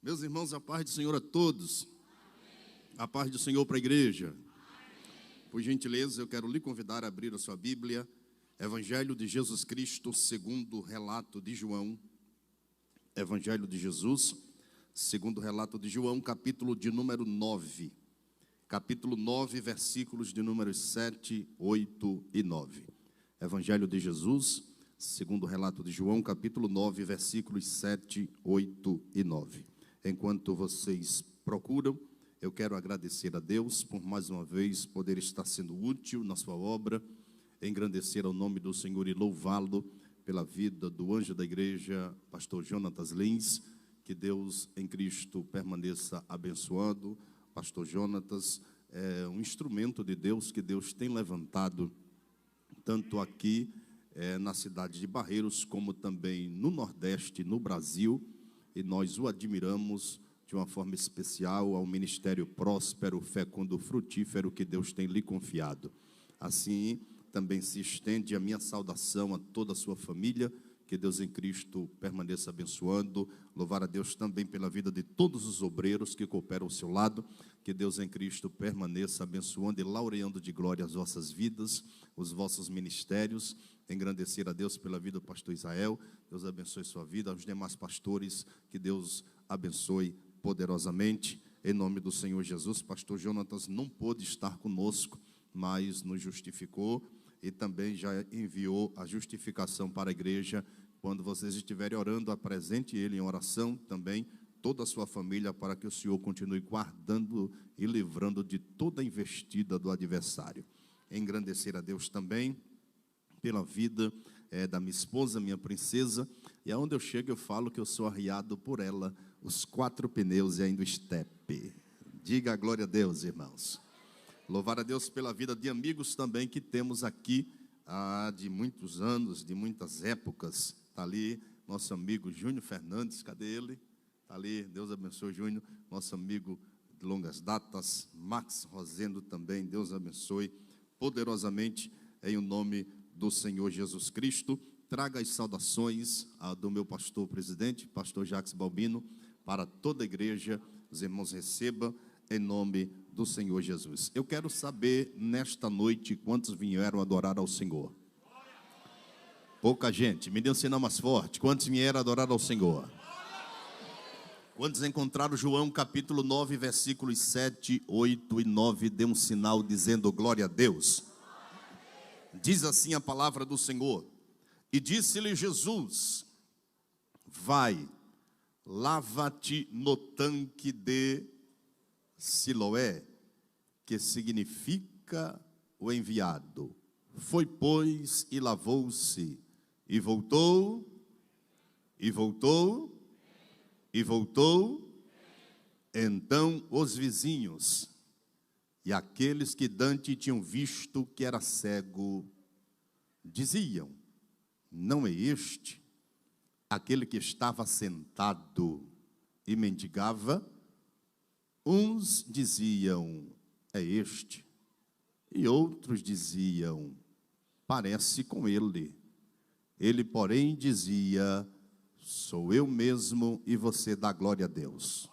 Meus irmãos, a paz do Senhor a todos. A paz do Senhor para a igreja. Por gentileza, eu quero lhe convidar a abrir a sua Bíblia. Evangelho de Jesus Cristo, segundo o relato de João. Evangelho de Jesus, segundo o relato de João, capítulo de número 9. Capítulo 9, versículos de números 7, 8 e 9. Evangelho de Jesus, segundo o relato de João, capítulo 9, versículos 7, 8 e 9. Enquanto vocês procuram, eu quero agradecer a Deus por mais uma vez poder estar sendo útil na sua obra, engrandecer ao nome do Senhor e louvá-lo pela vida do anjo da igreja, pastor Jonatas Lins. Que Deus em Cristo permaneça abençoando. Pastor Jonatas é um instrumento de Deus que Deus tem levantado, tanto aqui na cidade de Barreiros, como também no Nordeste, no Brasil, e nós o admiramos de uma forma especial ao ministério próspero, fecundo, frutífero que Deus tem lhe confiado. Assim, também se estende a minha saudação a toda a sua família. Que Deus em Cristo permaneça abençoando. Louvar a Deus também pela vida de todos os obreiros que cooperam ao seu lado. Que Deus em Cristo permaneça abençoando e laureando de glória as vossas vidas, os vossos ministérios. Engrandecer a Deus pela vida do pastor Israel. Deus abençoe sua vida. Aos demais pastores, que Deus abençoe poderosamente. Em nome do Senhor Jesus, pastor Jonatas não pôde estar conosco, mas nos justificou e também já enviou a justificação para a igreja. Quando vocês estiverem orando, apresente ele em oração também, toda a sua família, para que o Senhor continue guardando e livrando de toda a investida do adversário. Engrandecer a Deus também pela vida da minha esposa, minha princesa, e aonde eu chego eu falo que eu sou arriado por ela, os 4 pneus e ainda o estepe. Diga a glória a Deus, irmãos. Louvar a Deus pela vida de amigos também que temos aqui de muitos anos, de muitas épocas. Está ali nosso amigo Júnior Fernandes, cadê ele? Está ali, Deus abençoe Júnior, nosso amigo de longas datas. Max Rosendo também, Deus abençoe poderosamente em o nome do Senhor Jesus Cristo. Traga as saudações do meu pastor presidente, pastor Jacques Balbino, para toda a igreja. Os irmãos recebam em nome do Senhor Jesus. Eu quero saber nesta noite quantos vieram adorar ao Senhor. Pouca gente, me dê um sinal mais forte. Quantos vieram adorar ao Senhor? Quantos encontraram João capítulo 9, versículos 7, 8 e 9? Dê um sinal dizendo glória a Deus. Diz assim a palavra do Senhor: e disse-lhe Jesus: vai, lava-te no tanque de Siloé, que significa o enviado. Foi, pois, e lavou-se, e voltou, e voltou, e voltou. Então os vizinhos e aqueles que Dante tinham visto que era cego, diziam: não é este aquele que estava sentado e mendigava? Uns diziam: é este. E outros diziam: parece com ele. Ele, porém, dizia: sou eu mesmo. E você dá glória a Deus.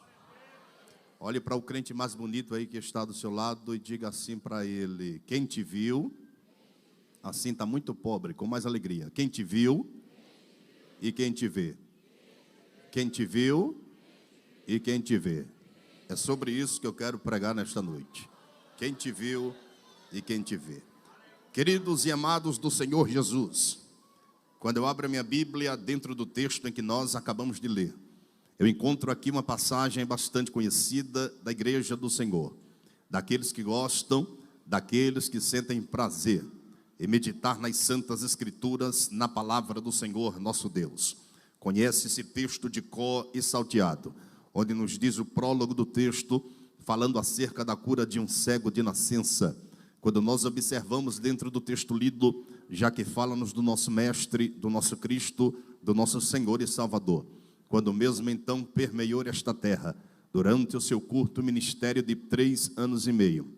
Olhe para o crente mais bonito aí que está do seu lado e diga assim para ele: quem te viu, assim está muito pobre, com mais alegria. Quem te viu e quem te vê. Quem te viu e quem te vê. É sobre isso que eu quero pregar nesta noite. Quem te viu e quem te vê. Queridos e amados do Senhor Jesus, quando eu abro a minha Bíblia, dentro do texto em que nós acabamos de ler, eu encontro aqui uma passagem bastante conhecida da igreja do Senhor, daqueles que gostam, daqueles que sentem prazer em meditar nas santas escrituras, na palavra do Senhor nosso Deus. Conhece esse texto de cor e salteado, onde nos diz o prólogo do texto, falando acerca da cura de um cego de nascença. Quando nós observamos dentro do texto lido, já que fala-nos do nosso Mestre, do nosso Cristo, do nosso Senhor e Salvador, quando mesmo então permeou esta terra, durante o seu curto ministério de 3 anos e meio,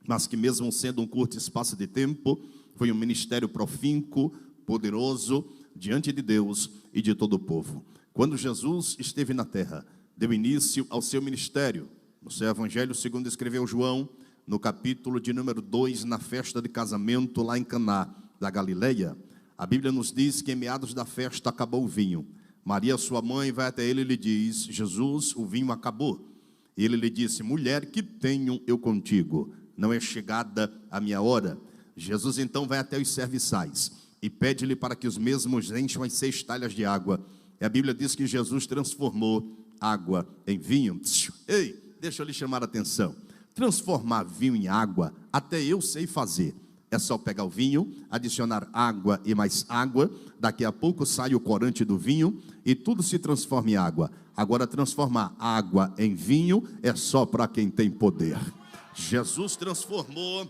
mas que mesmo sendo um curto espaço de tempo, foi um ministério profícuo, poderoso, diante de Deus e de todo o povo. Quando Jesus esteve na terra, deu início ao seu ministério. No seu evangelho, segundo escreveu João, no capítulo de número 2, na festa de casamento lá em Caná da Galileia, a Bíblia nos diz que em meados da festa acabou o vinho. Maria, sua mãe, vai até ele e lhe diz: Jesus, o vinho acabou. E ele lhe disse: mulher, que tenho eu contigo? Não é chegada a minha hora. Jesus então vai até os serviçais e pede-lhe para que os mesmos encham as 6 talhas de água. E a Bíblia diz que Jesus transformou água em vinho. Ei, deixa eu lhe chamar a atenção. Transformar vinho em água, até eu sei fazer. É só pegar o vinho, adicionar água e mais água. Daqui a pouco sai o corante do vinho e tudo se transforma em água. Agora, transformar água em vinho é só para quem tem poder. Jesus transformou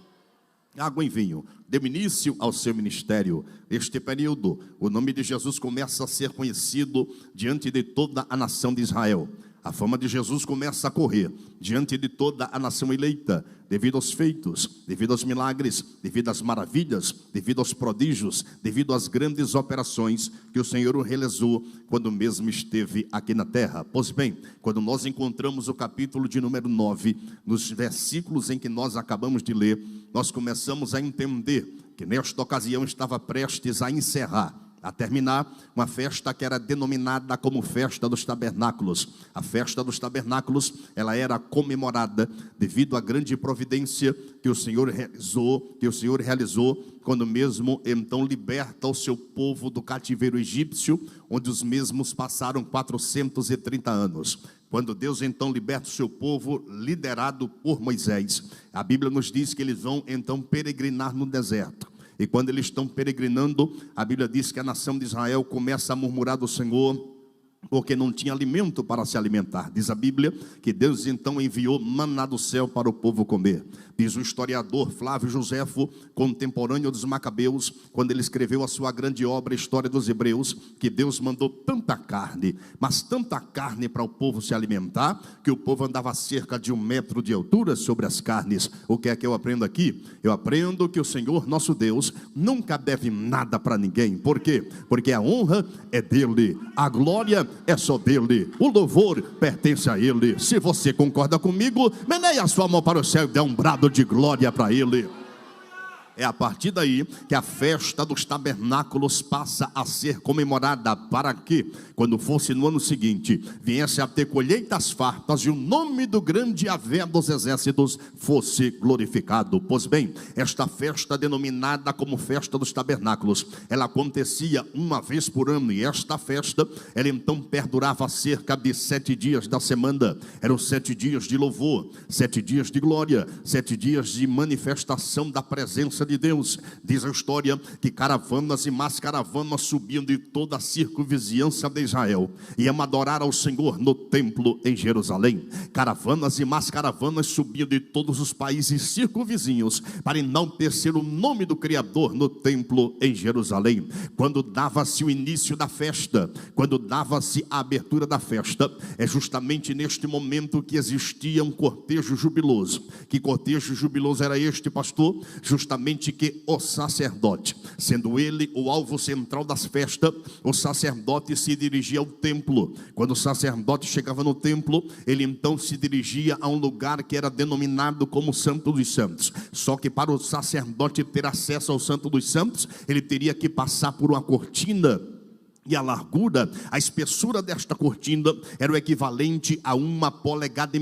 água em vinho, deu início ao seu ministério. Neste período, o nome de Jesus começa a ser conhecido diante de toda a nação de Israel. A fama de Jesus começa a correr diante de toda a nação eleita, devido aos feitos, devido aos milagres, devido às maravilhas, devido aos prodígios, devido às grandes operações que o Senhor realizou quando mesmo esteve aqui na terra. Pois bem, quando nós encontramos o capítulo de número 9, nos versículos em que nós acabamos de ler, nós começamos a entender que nesta ocasião estava prestes a encerrar, a terminar uma festa que era denominada como Festa dos Tabernáculos. A Festa dos Tabernáculos, ela era comemorada devido à grande providência que o Senhor realizou, quando mesmo então liberta o seu povo do cativeiro egípcio, onde os mesmos passaram 430 anos. Quando Deus então liberta o seu povo, liderado por Moisés, a Bíblia nos diz que eles vão então peregrinar no deserto. E quando eles estão peregrinando, a Bíblia diz que a nação de Israel começa a murmurar do Senhor, porque não tinha alimento para se alimentar. Diz a Bíblia que Deus então enviou maná do céu para o povo comer. Diz o historiador Flávio Josefo, contemporâneo dos Macabeus, quando ele escreveu a sua grande obra, História dos Hebreus, que Deus mandou tanta carne, mas tanta carne para o povo se alimentar, que o povo andava a cerca de 1 metro de altura sobre as carnes. O que é que eu aprendo aqui? Eu aprendo que o Senhor, nosso Deus, nunca deve nada para ninguém. Por quê? Porque a honra é dele, a glória é só dele, o louvor pertence a ele. Se você concorda comigo, meneia a sua mão para o céu e dê um brado de glória para ele. É a partir daí que a festa dos tabernáculos passa a ser comemorada, para que, quando fosse no ano seguinte, viesse a ter colheitas fartas e o nome do grande Yahvé dos exércitos fosse glorificado. Pois bem, esta festa denominada como Festa dos Tabernáculos, ela acontecia uma vez por ano, e esta festa, ela então perdurava cerca de 7 dias da semana. Eram 7 dias de louvor, 7 dias de glória, 7 dias de manifestação da presença de Deus. Diz a história que caravanas e mais caravanas subiam de toda a circunvizinhança de Israel e iam adorar ao Senhor no templo em Jerusalém. Caravanas e mais caravanas subiam de todos os países circunvizinhos para enaltecer o nome do Criador no templo em Jerusalém. Quando dava-se o início da festa, quando dava-se a abertura da festa, é justamente neste momento que existia um cortejo jubiloso. Que cortejo jubiloso era este, pastor? Justamente que o sacerdote, sendo ele o alvo central das festas, o sacerdote se dirigia ao templo. Quando o sacerdote chegava no templo, ele então se dirigia a um lugar que era denominado como Santo dos Santos. Só que para o sacerdote ter acesso ao Santo dos Santos, ele teria que passar por uma cortina. E a largura, a espessura desta cortina era o equivalente a 1,5 polegadas,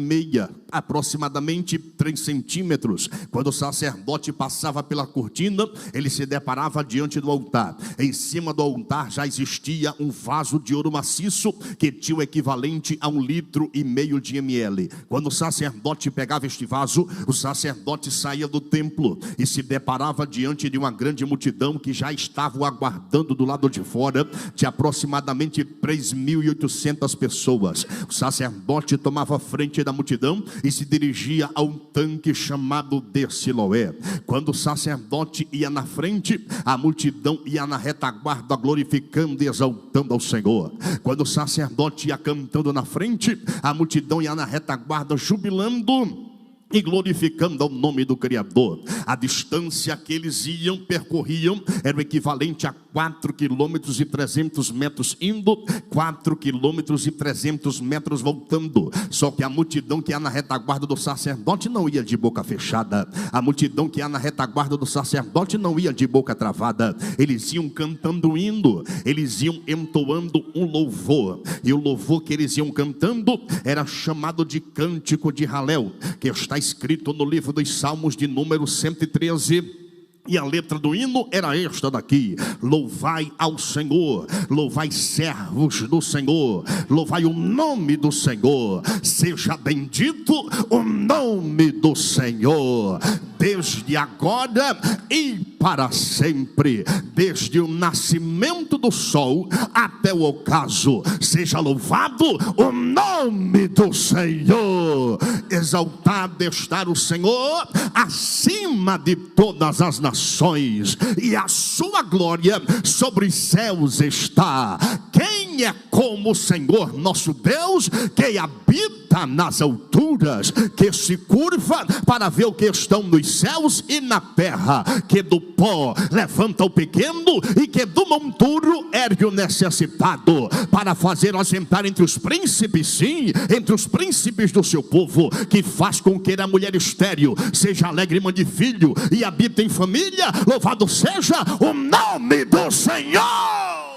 aproximadamente 3 centímetros. Quando o sacerdote passava pela cortina, ele se deparava diante do altar. Em cima do altar já existia um vaso de ouro maciço que tinha o equivalente a 1,5 litros de ml. Quando o sacerdote pegava este vaso, o sacerdote saía do templo e se deparava diante de uma grande multidão que já estava aguardando do lado de fora, de aproximadamente 3.800 pessoas. O sacerdote tomava frente da multidão e se dirigia a um tanque chamado de Siloé. Quando o sacerdote ia na frente, a multidão ia na retaguarda glorificando e exaltando ao Senhor. Quando o sacerdote ia cantando na frente, a multidão ia na retaguarda jubilando e glorificando ao nome do Criador. A distância que eles percorriam era o equivalente a 4,3 km indo, 4,3 km voltando. Só que a multidão que ia na retaguarda do sacerdote não ia de boca fechada. A multidão que ia na retaguarda do sacerdote não ia de boca travada. Eles iam cantando hino, eles iam entoando um louvor. E o louvor que eles iam cantando era chamado de cântico de Halel, que está escrito no livro dos Salmos de número 113. E a letra do hino era esta daqui: louvai ao Senhor, louvai servos do Senhor, louvai o nome do Senhor, seja bendito o nome do Senhor, desde agora e para sempre, desde o nascimento do sol até o ocaso, seja louvado o nome do Senhor. Exaltado está o Senhor acima de todas as nações, e a sua glória sobre os céus está. Quem é como o Senhor nosso Deus, que habita nas alturas, que se curva para ver o que estão nos céus e na terra, que do pó levanta o pequeno e que do monturo ergue o necessitado, para fazer assentar entre os príncipes, sim, entre os príncipes do seu povo, que faz com que a mulher estéril seja alegre mãe de filho e habita em família. Louvado seja o nome do Senhor.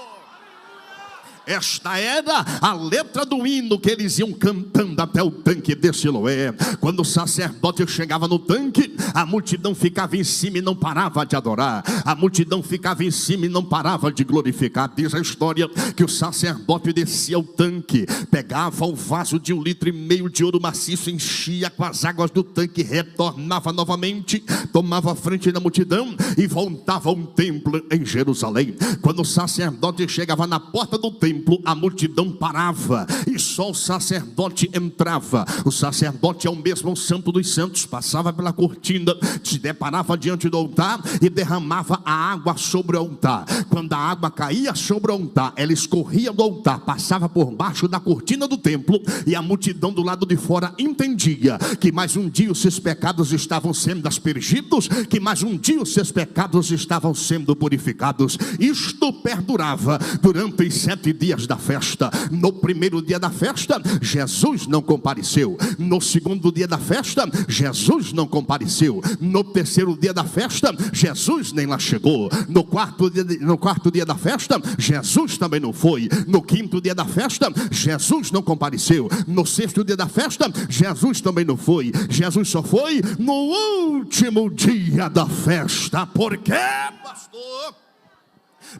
Esta era a letra do hino que eles iam cantando até o tanque de Siloé. Quando o sacerdote chegava no tanque, a multidão ficava em cima e não parava de adorar. A multidão ficava em cima e não parava de glorificar. Diz a história que o sacerdote descia ao tanque, pegava o vaso de 1,5 litro de ouro maciço, enchia com as águas do tanque, retornava novamente, tomava a frente da multidão e voltava a um templo em Jerusalém. Quando o sacerdote chegava na porta do templo, a multidão parava e só o sacerdote entrava. O sacerdote é o mesmo santo dos santos, passava pela cortina, se deparava diante do altar e derramava a água sobre o altar. Quando a água caía sobre o altar, ela escorria do altar, passava por baixo da cortina do templo, e a multidão do lado de fora entendia que mais um dia os seus pecados estavam sendo aspergidos, que mais um dia os seus pecados estavam sendo purificados. Isto perdurava durante os 7 dias da festa. No primeiro dia da festa, Jesus não compareceu. No segundo dia da festa, Jesus não compareceu. No terceiro dia da festa, Jesus nem lá chegou. No quarto dia da festa, Jesus também não foi. No quinto dia da festa, Jesus não compareceu. No sexto dia da festa, Jesus também não foi. Jesus só foi no último dia da festa. Por quê, pastor?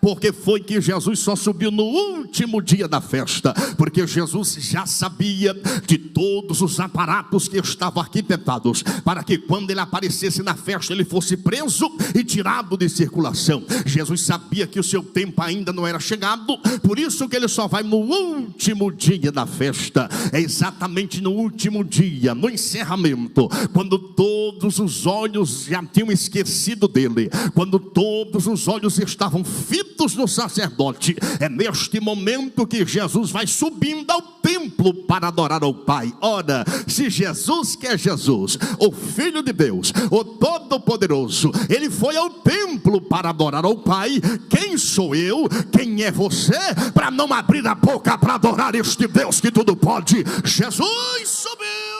Porque foi que Jesus só subiu no último dia da festa? Porque Jesus já sabia de todos os aparatos que estavam arquitetados para que quando ele aparecesse na festa ele fosse preso e tirado de circulação. Jesus sabia que o seu tempo ainda não era chegado, por isso que ele só vai no último dia da festa. É exatamente no último dia, no encerramento, quando todos os olhos já tinham esquecido dele, quando todos os olhos estavam fitos no sacerdote. É neste momento que Jesus vai subindo ao templo para adorar ao Pai. Ora, se Jesus, que é Jesus, o Filho de Deus, o Todo-Poderoso, ele foi ao templo para adorar ao Pai, quem sou eu, quem é você, para não abrir a boca para adorar este Deus que tudo pode? Jesus subiu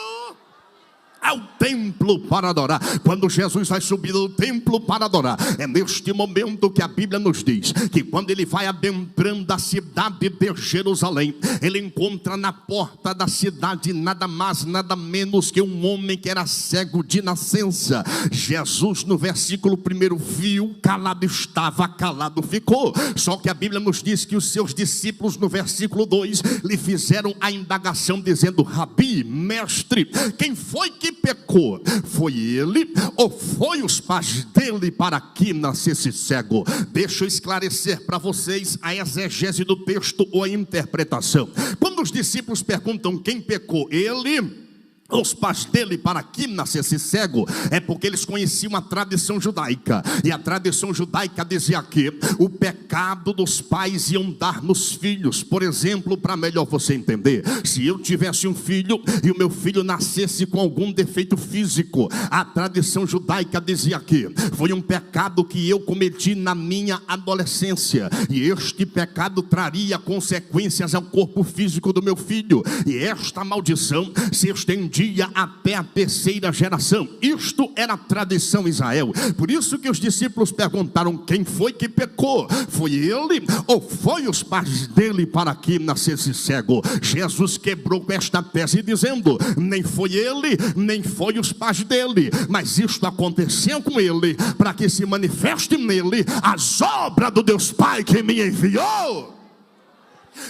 ao templo para adorar. Quando Jesus vai subir ao templo para adorar, é neste momento que a Bíblia nos diz que quando ele vai adentrando a cidade de Jerusalém, ele encontra na porta da cidade nada mais, nada menos que um homem que era cego de nascença. Jesus no versículo 1 viu, calado estava, calado ficou. Só que a Bíblia nos diz que os seus discípulos no versículo 2 lhe fizeram a indagação dizendo: Rabi, mestre, quem foi que pecou? Foi ele ou foi os pais dele para que nascesse cego? Deixa eu esclarecer para vocês a exegese do texto ou a interpretação. Quando os discípulos perguntam quem pecou, ele os pais dele para que nascesse cego, é porque eles conheciam a tradição judaica, e a tradição judaica dizia que o pecado dos pais iam dar nos filhos. Por exemplo, para melhor você entender, se eu tivesse um filho e o meu filho nascesse com algum defeito físico, a tradição judaica dizia que foi um pecado que eu cometi na minha adolescência, e este pecado traria consequências ao corpo físico do meu filho, e esta maldição se estendia até a terceira geração. Isto era a tradição em Israel. Por isso que os discípulos perguntaram: quem foi que pecou? Foi ele ou foi os pais dele para que nascesse cego? Jesus quebrou esta tese dizendo: nem foi ele, nem foi os pais dele, mas isto aconteceu com ele para que se manifeste nele as obras do Deus Pai que me enviou.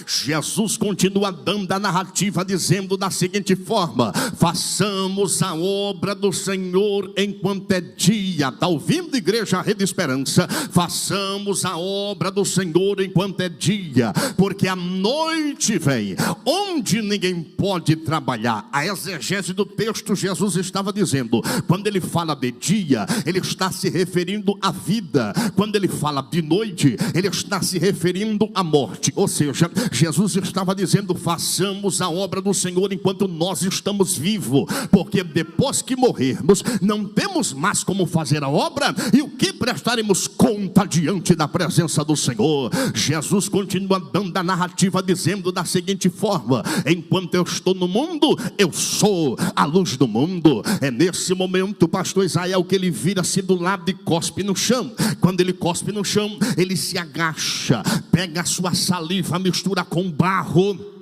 Jesus continua dando a narrativa dizendo da seguinte forma: façamos a obra do Senhor enquanto é dia. Está ouvindo, igreja Rede Esperança? Façamos a obra do Senhor enquanto é dia, porque a noite vem onde ninguém pode trabalhar. A exegese do texto, Jesus estava dizendo, quando ele fala de dia, ele está se referindo à vida. Quando ele fala de noite, ele está se referindo à morte. Ou seja, Jesus estava dizendo: façamos a obra do Senhor enquanto nós estamos vivos, porque depois que morrermos, não temos mais como fazer a obra, e o que prestaremos conta diante da presença do Senhor. Jesus continua dando a narrativa dizendo da seguinte forma: enquanto eu estou no mundo, eu sou a luz do mundo. É nesse momento, o pastor Israel, que ele vira-se do lado e cospe no chão. Quando ele cospe no chão, ele se agacha, pega a sua saliva, mistura com barro,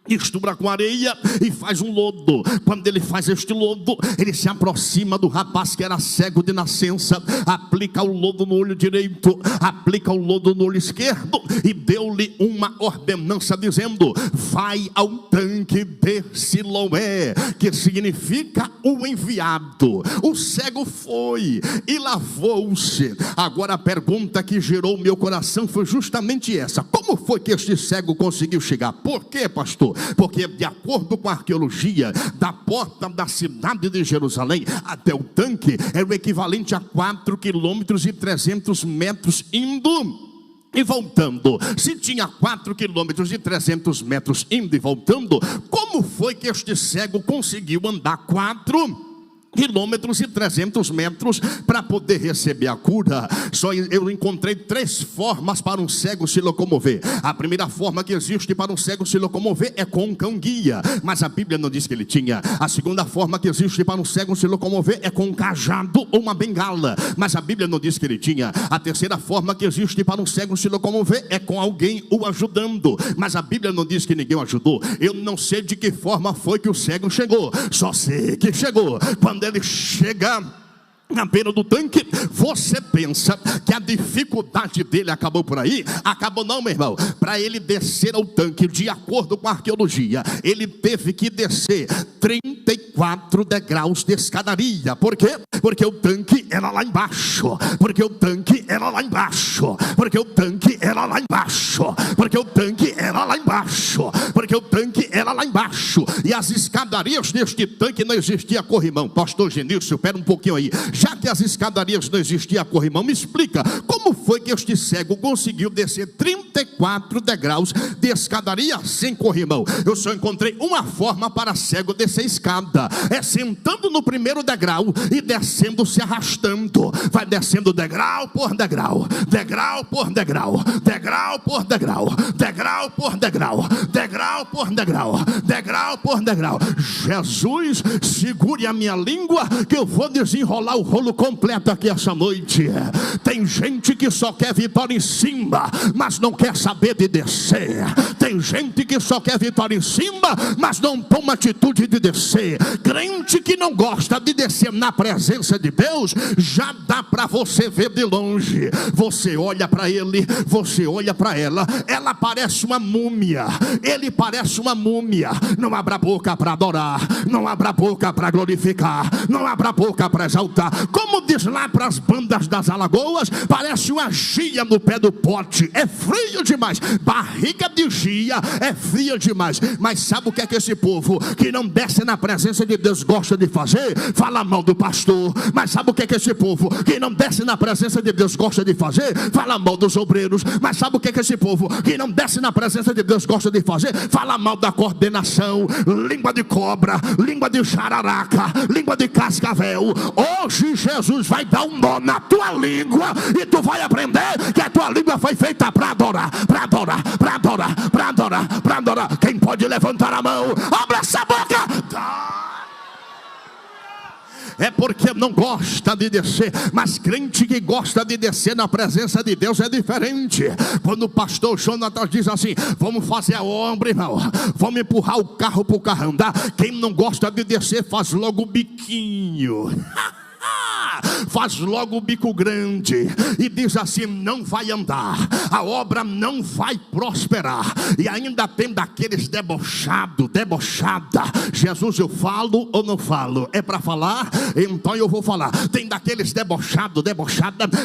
mistura com areia e faz um lodo. Quando ele faz este lodo, ele se aproxima do rapaz que era cego de nascença, aplica o lodo no olho direito, aplica o lodo no olho esquerdo e deu-lhe uma ordenança dizendo: vai ao tanque de Siloé, que significa o enviado. O cego foi e lavou-se. Agora a pergunta que gerou meu coração foi justamente essa: como foi que este cego conseguiu chegar? Por quê, pastor? Porque de acordo com a arqueologia, da porta da cidade de Jerusalém até o tanque era o equivalente a 4,3 km indo e voltando. Se tinha 4,3 km indo e voltando, como foi que este cego conseguiu andar 4,3 km para poder receber a cura? Só eu encontrei 3 formas para um cego se locomover. A primeira forma que existe para um cego se locomover é com um cão guia, mas a Bíblia não diz que ele tinha. A segunda forma que existe para um cego se locomover é com um cajado ou uma bengala, mas a Bíblia não diz que ele tinha. A terceira forma que existe para um cego se locomover é com alguém o ajudando, mas a Bíblia não diz que ninguém o ajudou. Eu não sei de que forma foi que o cego chegou, só sei que chegou. Quando ele chega na beira do tanque, você pensa que a dificuldade dele acabou por aí? Acabou não, meu irmão. Para ele descer ao tanque, de acordo com a arqueologia, ele teve que descer 34 degraus de escadaria. Por quê? Porque o tanque era lá embaixo. Porque o tanque era lá embaixo. Porque o tanque era lá embaixo. Porque o tanque era lá embaixo. Porque o tanque era lá embaixo. E as escadarias deste tanque não existia corrimão. Pastor Genilson, espera um pouquinho aí. Já que as escadarias não existiam corrimão, me explica, como foi que este cego conseguiu descer 34 degraus de escadaria sem corrimão? Eu só encontrei uma forma para cego descer a escada: é sentando no primeiro degrau e descendo se arrastando. Vai descendo degrau por degrau, degrau por degrau, degrau por degrau, degrau por degrau, degrau por degrau, degrau por degrau. Jesus, segure a minha língua que eu vou desenrolar o rolo completo aqui essa noite. Tem gente que só quer vitória em cima, mas não quer saber de descer. Tem gente que só quer vitória em cima, mas não toma atitude de descer. Crente que não gosta de descer na presença de Deus, já dá para você ver de longe. Você olha para ele, você olha para ela, ela parece uma múmia, ele parece uma múmia. Não abra a boca para adorar, não abra a boca para glorificar, não abra a boca para exaltar. Como diz lá para as bandas das Alagoas, parece uma gia no pé do pote. É frio demais. Barriga de gia é fria demais. Mas sabe o que é que esse povo que não desce na presença de Deus gosta de fazer? Fala mal do pastor. Mas sabe o que é que esse povo que não desce na presença de Deus gosta de fazer? Fala mal dos obreiros. Mas sabe o que é que esse povo que não desce na presença de Deus gosta de fazer? Fala mal da coordenação. Língua de cobra, língua de jararaca, língua de cascavel. Hoje Jesus vai dar um nó na tua língua e tu vai aprender que a tua língua foi feita para adorar, para adorar, para adorar, para adorar, para adorar. Quem pode levantar a mão? Abre essa boca. É porque não gosta de descer. Mas crente que gosta de descer na presença de Deus é diferente. Quando o pastor Jonatas diz assim: vamos fazer a obra, irmão, vamos empurrar o carro para o carro andar. Quem não gosta de descer faz logo o biquinho. Faz logo o bico grande e diz assim: não vai andar, a obra não vai prosperar. E ainda tem daqueles debochada. Jesus, eu falo ou não falo? É para falar? Então eu vou falar. Tem daqueles debochada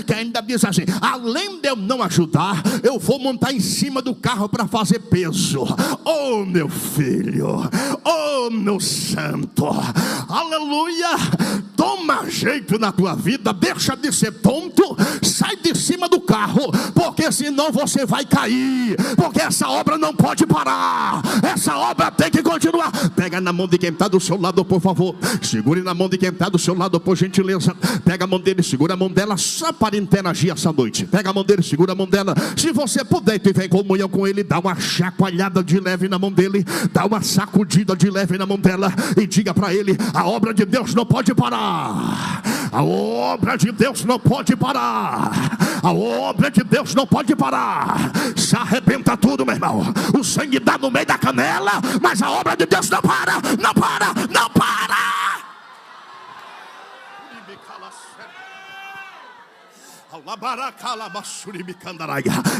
que ainda diz assim: além de eu não ajudar, eu vou montar em cima do carro para fazer peso. Oh meu filho, oh meu santo, aleluia. Toma jeito na tua vida, deixa de ser tonto, sai de cima do carro, porque senão você vai cair, porque essa obra não pode parar, essa obra tem que continuar. Pega na mão de quem está do seu lado, por favor, segure na mão de quem está do seu lado, por gentileza. Pega a mão dele, segura a mão dela, só para interagir essa noite. Pega a mão dele, segura a mão dela. Se você puder e tiver comunhão com ele, dá uma chacoalhada de leve na mão dele, dá uma sacudida de leve na mão dela e diga para ele: a obra de Deus não pode parar. A obra de Deus não pode parar. A obra de Deus não pode parar. Se arrebenta tudo, meu irmão. O sangue dá no meio da canela, mas a obra de Deus não para, não para, não para.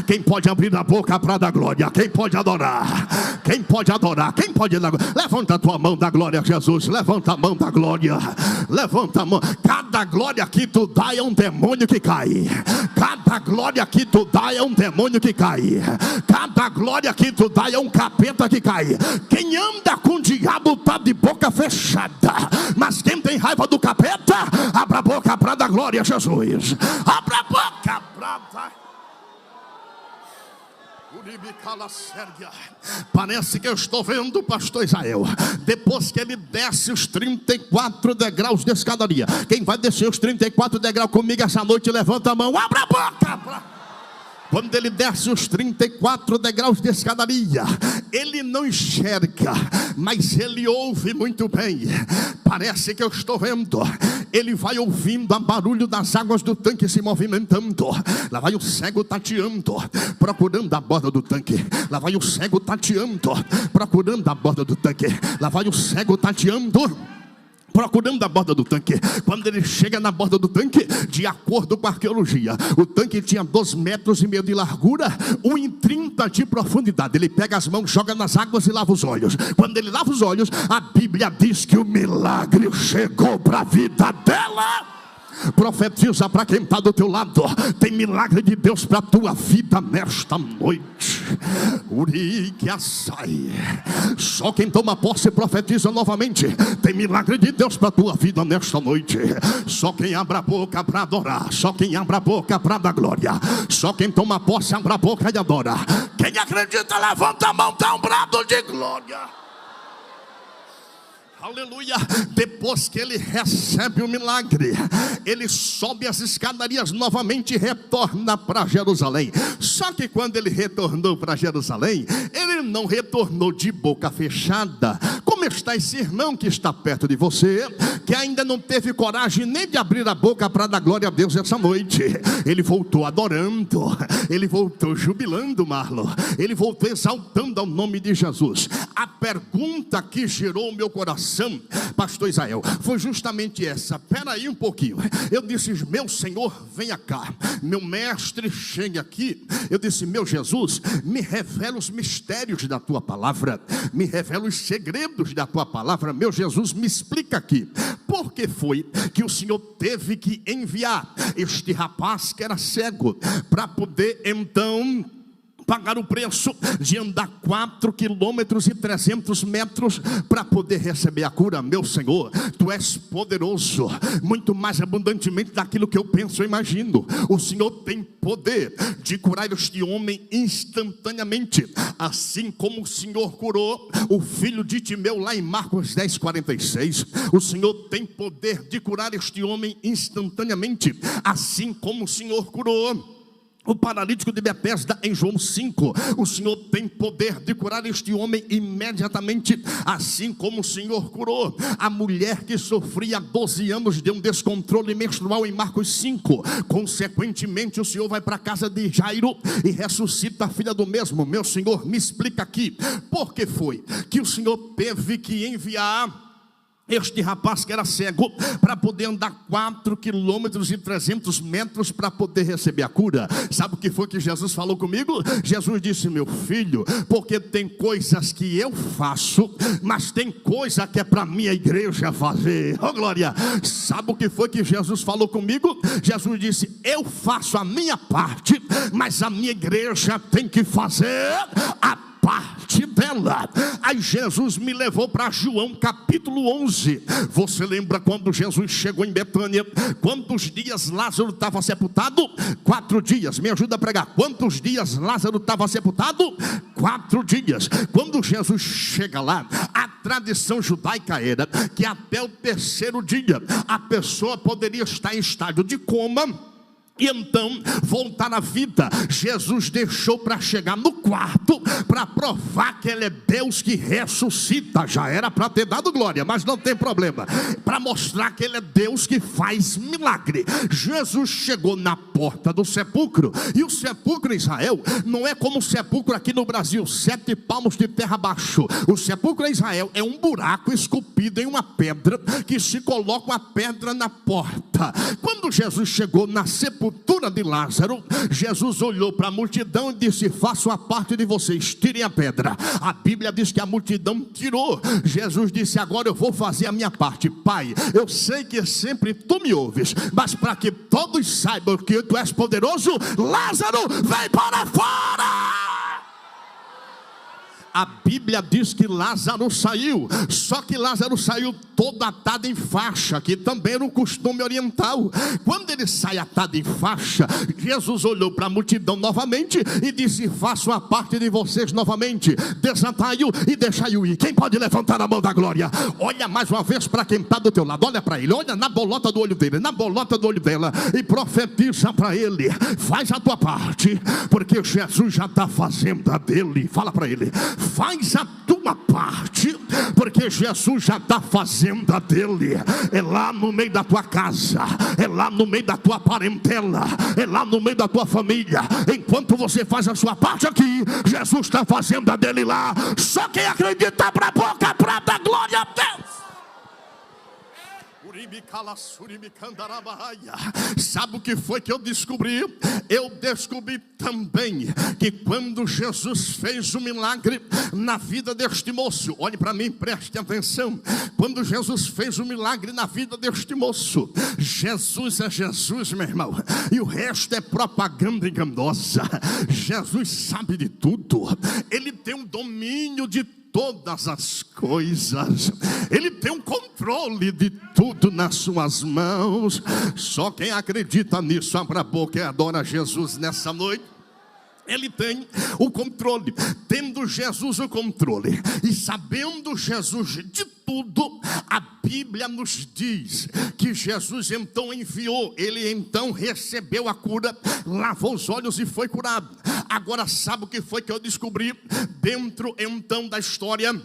Quem pode abrir a boca para dar glória? Quem pode adorar? Quem pode adorar? Quem pode dar glória? Levanta a tua mão da glória a Jesus. Levanta a mão da glória. Levanta a mão. Cada glória que tu dá é um demônio que cai. Cada glória que tu dá é um demônio que cai. Cada glória que tu dá é um capeta que cai. Quem anda com o diabo está de boca fechada. Mas quem tem raiva do capeta, abra a boca para dar glória a Jesus. Abra a boca para dar. Parece que eu estou vendo o pastor Israel, depois que ele desce os 34 degraus de escadaria. Quem vai descer os 34 degraus comigo essa noite, levanta a mão, abre a boca. Quando ele desce os 34 degraus de escadaria, ele não enxerga, mas ele ouve muito bem. Parece que eu estou vendo. Ele vai ouvindo o barulho das águas do tanque se movimentando. Lá vai o cego tateando, procurando a borda do tanque. Lá vai o cego tateando, procurando a borda do tanque. Lá vai o cego tateando, procurando a borda do tanque. Quando ele chega na borda do tanque, de acordo com a arqueologia, o tanque tinha 2,5 metros de largura, 1,30 de profundidade. Ele pega as mãos, joga nas águas e lava os olhos. Quando ele lava os olhos, a Bíblia diz que o milagre chegou para a vida dela. Profetiza para quem está do teu lado: tem milagre de Deus para a tua vida nesta noite. Só quem toma posse profetiza novamente: tem milagre de Deus para a tua vida nesta noite. Só quem abre a boca para adorar, só quem abre a boca para dar glória, só quem toma posse abre a boca e adora. Quem acredita, levanta a mão, dá um brado de glória. Aleluia. Depois que ele recebe o milagre, ele sobe as escadarias novamente e retorna para Jerusalém. Só que quando ele retornou para Jerusalém, ele não retornou de boca fechada. Como está esse irmão que está perto de você, que ainda não teve coragem nem de abrir a boca para dar glória a Deus essa noite? Ele voltou adorando, ele voltou jubilando, Marlon, ele voltou exaltando ao nome de Jesus. A pergunta que gerou o meu coração, pastor Israel, foi justamente essa: espera aí um pouquinho. Eu disse: meu Senhor, venha cá, meu mestre, chegue aqui. Eu disse: meu Jesus, me revela os mistérios da tua palavra, me revela os segredos da tua palavra. Meu Jesus, me explica aqui, por que foi que o Senhor teve que enviar este rapaz que era cego, para poder então pagar o preço de andar 4,3 km para poder receber a cura? Meu Senhor, tu és poderoso, muito mais abundantemente daquilo que eu penso ou imagino. O Senhor tem poder de curar este homem instantaneamente, assim como o Senhor curou o filho de Timeu lá em Marcos 10:46. O Senhor tem poder de curar este homem instantaneamente, assim como o Senhor curou o paralítico de Betesda em João 5. O Senhor tem poder de curar este homem imediatamente, assim como o Senhor curou a mulher que sofria 12 anos de um descontrole menstrual em Marcos 5. Consequentemente, o Senhor vai para a casa de Jairo e ressuscita a filha do mesmo. Meu Senhor, me explica aqui, por que foi que o Senhor teve que enviar este rapaz que era cego para poder andar 4,3 km para poder receber a cura? Sabe o que foi que Jesus falou comigo? Jesus disse: meu filho, porque tem coisas que eu faço, mas tem coisa que é para minha igreja fazer. Oh glória! Sabe o que foi que Jesus falou comigo? Jesus disse: eu faço a minha parte, mas a minha igreja tem que fazer a parte dela. Aí Jesus me levou para João capítulo 11. Você lembra quando Jesus chegou em Betânia? Quantos dias Lázaro estava sepultado? 4 dias. Me ajuda a pregar. Quantos dias Lázaro estava sepultado? 4 dias. Quando Jesus chega lá, a tradição judaica era que até o 3º dia a pessoa poderia estar em estágio de coma e então voltar à vida. Jesus deixou para chegar no quarto, para provar que Ele é Deus que ressuscita. Já era para ter dado glória, mas não tem problema, para mostrar que Ele é Deus que faz milagre. Jesus chegou na porta do sepulcro, e o sepulcro em Israel não é como o sepulcro aqui no Brasil, 7 palmos de terra abaixo. O sepulcro em Israel é um buraco esculpido em uma pedra, que se coloca uma pedra na porta. Quando Jesus chegou na sepultura de Lázaro, Jesus olhou para a multidão e disse: façam a parte de vocês, tirem a pedra. A Bíblia diz que a multidão tirou. Jesus disse: agora eu vou fazer a minha parte. Pai, eu sei que sempre tu me ouves, mas para que todos saibam que tu és poderoso, Lázaro, vem para fora. A Bíblia diz que Lázaro saiu, só que Lázaro saiu todo atado em faixa, que também era um costume oriental. Quando ele sai atado em faixa, Jesus olhou para a multidão novamente e disse: façam a parte de vocês novamente, desatai-o e deixai-o ir. Quem pode levantar a mão da glória? Olha mais uma vez para quem está do teu lado, olha para ele, olha na bolota do olho dele, na bolota do olho dela, e profetiza para ele: faz a tua parte, porque Jesus já está fazendo a dele. Fala para ele: faz a tua parte, porque Jesus já está fazendo a dele. É lá no meio da tua casa, é lá no meio da tua parentela, é lá no meio da tua família. Enquanto você faz a sua parte aqui, Jesus está fazendo a dele lá. Só quem acredita para a boca, para dar glória a Deus. Sabe o que foi que eu descobri? Eu descobri também que quando Jesus fez o milagre na vida deste moço, olhe para mim, preste atenção. Quando Jesus fez o milagre na vida deste moço, Jesus é Jesus, meu irmão, e o resto é propaganda enganosa. Jesus sabe de tudo, Ele tem um domínio de todas as coisas, Ele tem um controle de tudo nas suas mãos. Só quem acredita nisso, abra a boca e adora Jesus nessa noite. Ele tem o controle. Tendo Jesus o controle e sabendo Jesus de tudo, a Bíblia nos diz que Jesus então enviou, ele então recebeu a cura, lavou os olhos e foi curado. Agora sabe o que foi que eu descobri dentro então da história?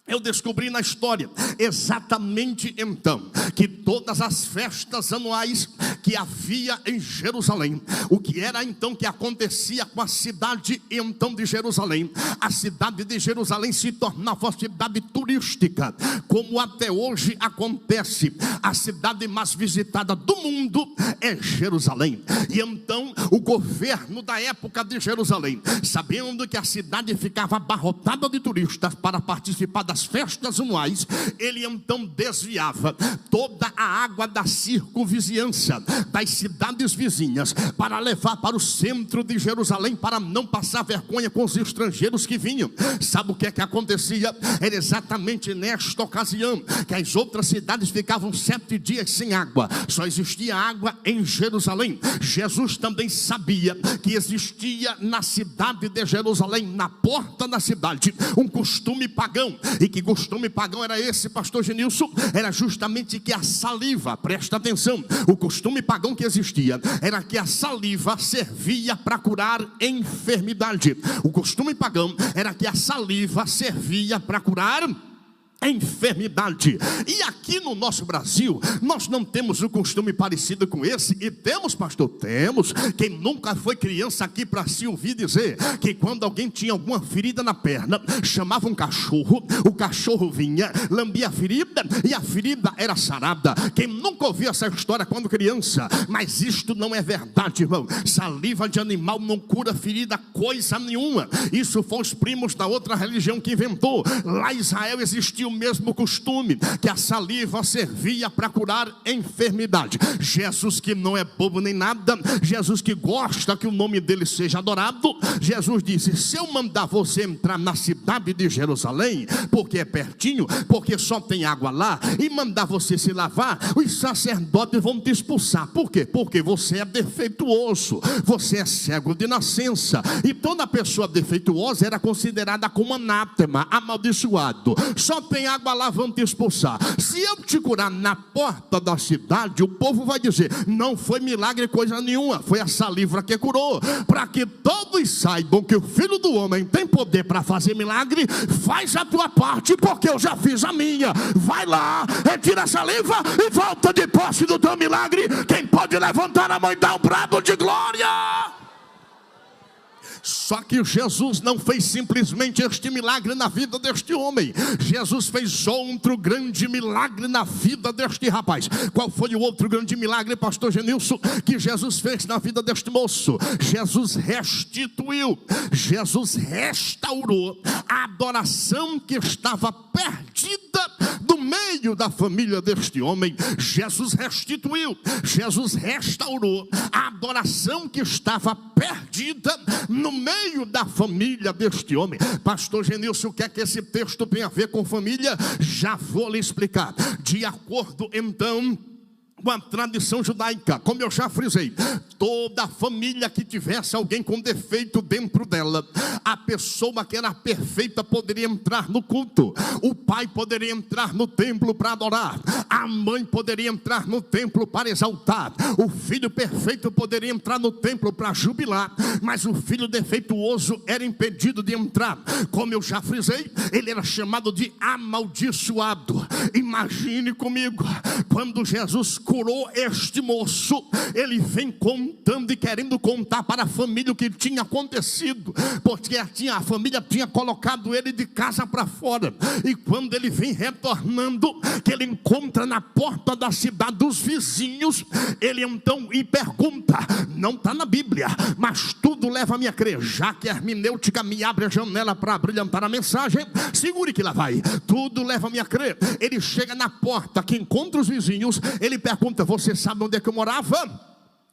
Eu descobri na história, exatamente então, que todas as festas anuais que havia em Jerusalém, o que era então que acontecia com a cidade então de Jerusalém? A cidade de Jerusalém se tornava uma cidade turística, como até hoje acontece. A cidade mais visitada do mundo é Jerusalém. E então o governo da época de Jerusalém, sabendo que a cidade ficava abarrotada de turistas para participar das das festas anuais, ele então desviava toda a água da circunvizinhança, das cidades vizinhas, para levar para o centro de Jerusalém, para não passar vergonha com os estrangeiros que vinham. Sabe o que é que acontecia? Era exatamente nesta ocasião que as outras cidades ficavam 7 dias sem água, só existia água em Jerusalém. Jesus também sabia que existia na cidade de Jerusalém, na porta da cidade, um costume pagão. E que costume pagão era esse, pastor Genilson? Era justamente que a saliva, presta atenção, o costume pagão que existia era que a saliva servia para curar enfermidade. O costume pagão era que a saliva servia para curar enfermidade. E aqui no nosso Brasil nós não temos um costume parecido com esse. E temos, pastor? Temos. Quem nunca foi criança aqui para se ouvir dizer que quando alguém tinha alguma ferida na perna, chamava um cachorro, o cachorro vinha, lambia a ferida e a ferida era sarada. Quem nunca ouviu essa história quando criança? Mas isto não é verdade, irmão. Saliva de animal não cura ferida coisa nenhuma. Isso foi os primos da outra religião que inventou. Lá em Israel existia o mesmo costume, que a saliva servia para curar enfermidade. Jesus, que não é bobo nem nada, Jesus que gosta que o nome dele seja adorado, Jesus disse: se eu mandar você entrar na cidade de Jerusalém, porque é pertinho, porque só tem água lá, e mandar você se lavar, os sacerdotes vão te expulsar. Por quê? Porque você é defeituoso, você é cego de nascença, e toda pessoa defeituosa era considerada como anátema, amaldiçoado. Só tem água lá, vão te expulsar. Se eu te curar na porta da cidade, o povo vai dizer: não foi milagre coisa nenhuma, foi a saliva que curou. Para que todos saibam que o Filho do Homem tem poder para fazer milagre, faz a tua parte, porque eu já fiz a minha. Vai lá, retira a saliva e volta de posse do teu milagre. Quem pode levantar a mão e dar um brado de glória? Só que Jesus não fez simplesmente este milagre na vida deste homem. Jesus fez outro grande milagre na vida deste rapaz. Qual foi o outro grande milagre, pastor Genilson, que Jesus fez na vida deste moço? Jesus restituiu, Jesus restaurou a adoração que estava perdida do meio da família deste homem. Jesus restituiu, Jesus restaurou a adoração que estava perdida no meio da família deste homem. Pastor Genilson, o que é que esse texto tem a ver com família? Já vou lhe explicar. De acordo então com a tradição judaica, como eu já frisei, toda família que tivesse alguém com defeito dentro dela, a pessoa que era perfeita poderia entrar no culto. O pai poderia entrar no templo para adorar, a mãe poderia entrar no templo para exaltar, o filho perfeito poderia entrar no templo para jubilar, mas o filho defeituoso era impedido de entrar. Como eu já frisei, ele era chamado de amaldiçoado. Imagine comigo, quando Jesus curou este moço, ele vem contando e querendo contar para a família o que tinha acontecido, porque a família tinha colocado ele de casa para fora. E quando ele vem retornando, que ele encontra na porta da cidade dos vizinhos, ele então e pergunta, não está na Bíblia, mas tudo leva-me a crer, já que a hermenêutica me abre a janela para brilhantar a mensagem, segure que lá vai, tudo leva-me a crer. Ele chega na porta, que encontra os vizinhos, ele pergunta: você sabe onde é que eu morava?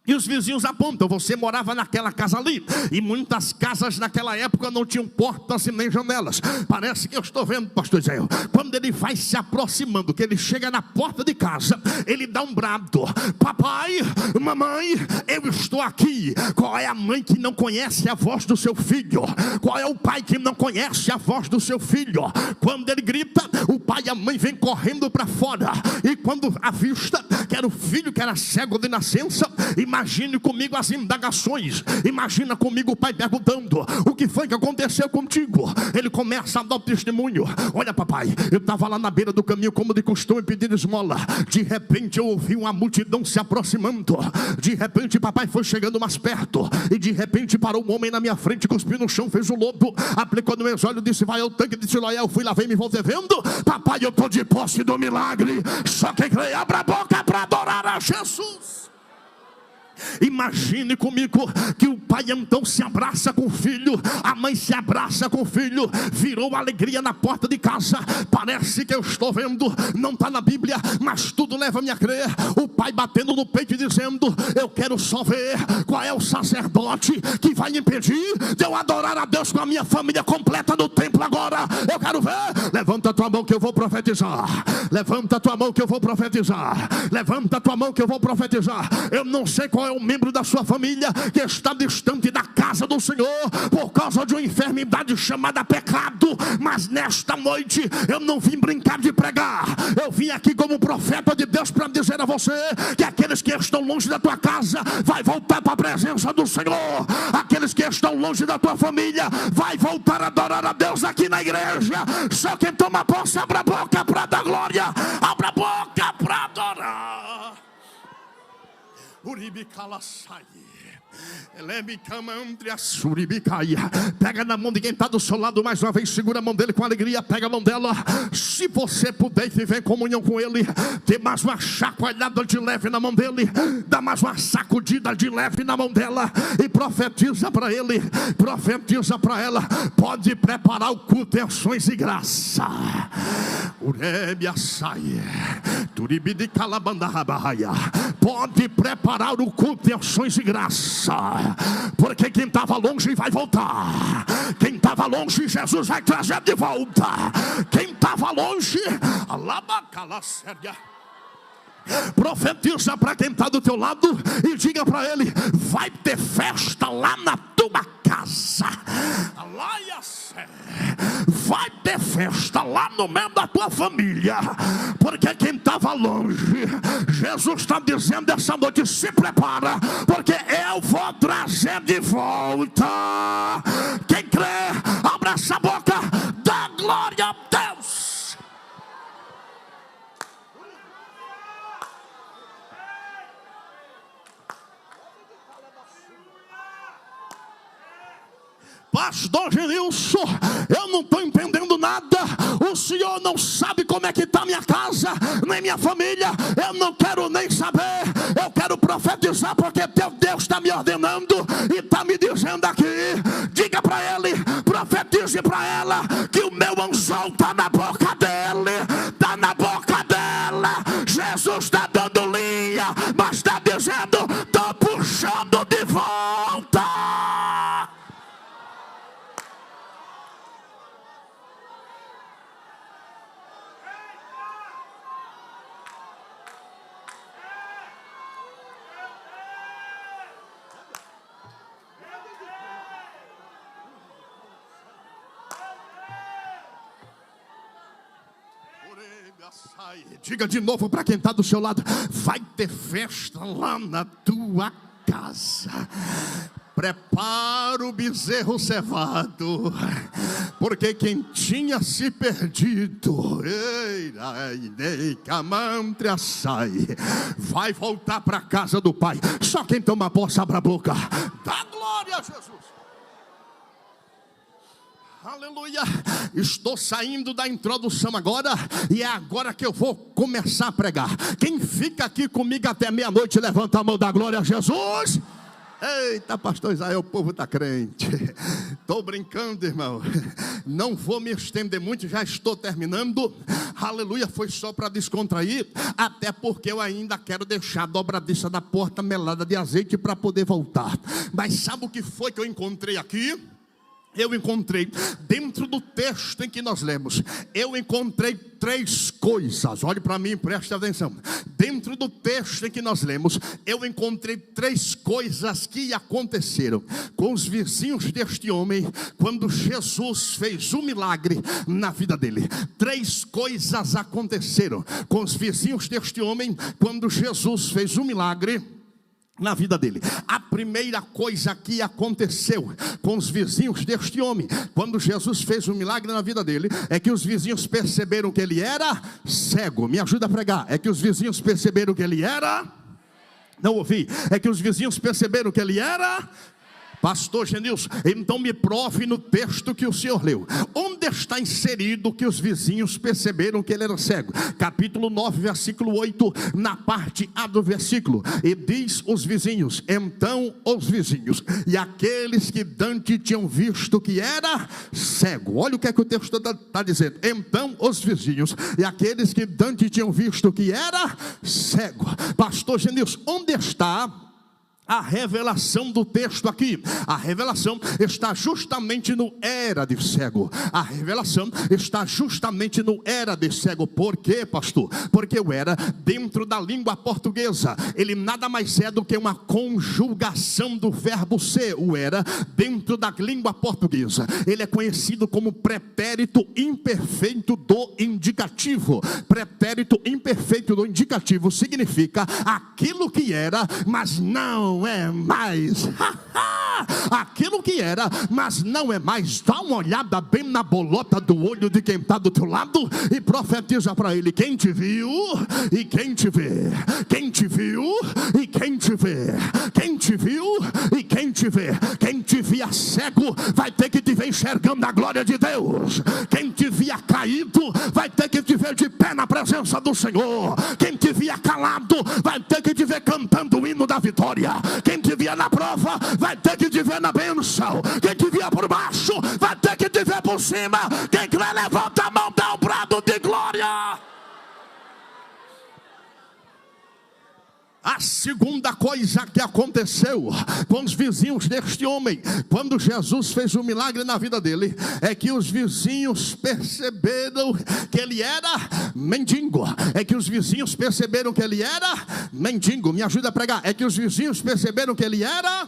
E os vizinhos apontam: você morava naquela casa ali. E muitas casas naquela época não tinham portas e nem janelas. Parece que eu estou vendo, pastor Israel. Quando ele vai se aproximando, que ele chega na porta de casa, ele dá um brado: papai, mamãe, eu estou aqui. Qual é a mãe que não conhece a voz do seu filho? Qual é o pai que não conhece a voz do seu filho? Quando ele grita, o pai e a mãe vêm correndo para fora. E quando avista que era o filho que era cego de nascença, imagine comigo as indagações. Imagina comigo o pai perguntando: o que foi que aconteceu contigo? Ele começa a dar o testemunho: olha papai, eu estava lá na beira do caminho como de costume pedindo esmola. De repente eu ouvi uma multidão se aproximando. De repente papai foi chegando mais perto. E de repente parou um homem na minha frente, cuspiu no chão, fez o lodo, aplicou no meus olhos, disse: vai ao tanque de Siloé. Eu fui lá, vem me voltevendo. Papai, eu estou de posse do milagre. Só quem crê, abra a boca para adorar a Jesus. Imagine comigo que o pai então se abraça com o filho, a mãe se abraça com o filho, virou alegria na porta de casa. Parece que eu estou vendo, não está na Bíblia, mas tudo leva-me a crer, o pai batendo no peito e dizendo: eu quero só ver qual é o sacerdote que vai impedir de eu adorar a Deus com a minha família completa no templo agora. Eu quero ver. Levanta a tua mão que eu vou profetizar. Levanta a tua mão que eu vou profetizar. Levanta a tua mão que eu vou profetizar. Eu não sei qual é o membro da sua família que está distante da casa do Senhor por causa de uma enfermidade chamada pecado, mas nesta noite eu não vim brincar de pregar. Eu vim aqui como profeta de Deus para dizer a você que aqueles que estão longe da tua casa vai voltar para a presença do Senhor. Aqueles que estão longe da tua família vai voltar a adorar a Deus aqui na igreja. Só quem toma posse, abra a boca para dar glória, abra a boca para adorar. Pega na mão de quem está do seu lado mais uma vez, segura a mão dele com alegria, pega a mão dela. Se você puder viver em comunhão com ele, dê mais uma chacoalhada de leve na mão dele, dá mais uma sacudida de leve na mão dela e profetiza para ele, profetiza para ela. Pode preparar o culto em ações e graça. Pode preparar o culto em ações e graça, porque quem estava longe vai voltar. Quem estava longe, Jesus vai trazer de volta. Quem estava longe, profetiza para quem está do teu lado e diga para ele: vai ter festa lá na tua casa. Vai ter festa lá no meio da tua família, porque quem estava longe, Jesus está dizendo essa noite: se prepara, porque eu vou trazer de volta. Quem crê, abra essa boca, dá glória a Deus. Pastor Genilson, eu não estou entendendo nada. O senhor não sabe como é que está minha casa, nem minha família. Eu não quero nem saber. Eu quero profetizar, porque teu Deus está me ordenando e está me dizendo aqui. Diga para ele, profetize para ela, que o meu anzol está na boca dele, está na boca dela. Jesus está dando linha, mas está dizendo: estou puxando de volta. Diga de novo para quem está do seu lado: vai ter festa lá na tua casa. Prepara o bezerro cevado, porque quem tinha se perdido vai voltar para a casa do Pai. Só quem toma posse, abra a boca, dá glória a Jesus. Aleluia. Estou saindo da introdução agora, e é agora que eu vou começar a pregar. Quem fica aqui comigo até meia-noite, levanta a mão, da glória a Jesus. Eita, pastor Israel, o povo está crente. Estou brincando, irmão. Não vou me estender muito, já estou terminando. Aleluia, foi só para descontrair. Até porque eu ainda quero deixar a dobradiça da porta melada de azeite para poder voltar. Mas sabe o que foi que eu encontrei aqui? Eu encontrei, dentro do texto em que nós lemos, eu encontrei três coisas. Olhe para mim, preste atenção. Dentro do texto em que nós lemos, eu encontrei três coisas que aconteceram com os vizinhos deste homem quando Jesus fez um milagre na vida dele. Três coisas aconteceram com os vizinhos deste homem quando Jesus fez um milagre na vida dele. A primeira coisa que aconteceu com os vizinhos deste homem quando Jesus fez um milagre na vida dele é que os vizinhos perceberam que ele era cego. Me ajuda a pregar. É que os vizinhos perceberam que ele era... Não ouvi. É que os vizinhos perceberam que ele era... Pastor Genilson, então me prove no texto que o senhor leu, onde está inserido que os vizinhos perceberam que ele era cego? Capítulo 9, versículo 8, na parte A do versículo, e diz os vizinhos, então os vizinhos, e aqueles que dantes tinham visto que era cego. Olha o que é que o texto está dizendo, então os vizinhos, e aqueles que dantes tinham visto que era cego. Pastor Genilson, onde está a revelação do texto aqui? A revelação está justamente no era de cego. A revelação está justamente no era de cego. Por quê, pastor? Porque o era, dentro da língua portuguesa, ele nada mais é do que uma conjugação do verbo ser. O era, dentro da língua portuguesa, ele é conhecido como pretérito imperfeito do indicativo. Pretérito imperfeito do indicativo significa aquilo que era, mas não é mais. Aquilo que era, mas não é mais. Dá uma olhada bem na bolota do olho de quem está do teu lado e profetiza para ele: quem te viu e quem te vê, quem te viu e quem te vê, quem te viu e quem te vê. Quem te via cego vai ter que te ver enxergando a glória de Deus. Quem te via caído vai ter que te ver de pé na presença do Senhor. Quem te via calado vai ter que te ver cantando o hino da vitória. Quem te via na prova vai ter que te ver na bênção. Quem te via por baixo vai ter que te ver por cima. Quem quer levanta a mão, dá um brado de glória. A segunda coisa que aconteceu com os vizinhos deste homem, quando Jesus fez um milagre na vida dele, é que os vizinhos perceberam que ele era mendigo. É que os vizinhos perceberam que ele era mendigo. Me ajuda a pregar. É que os vizinhos perceberam que ele era...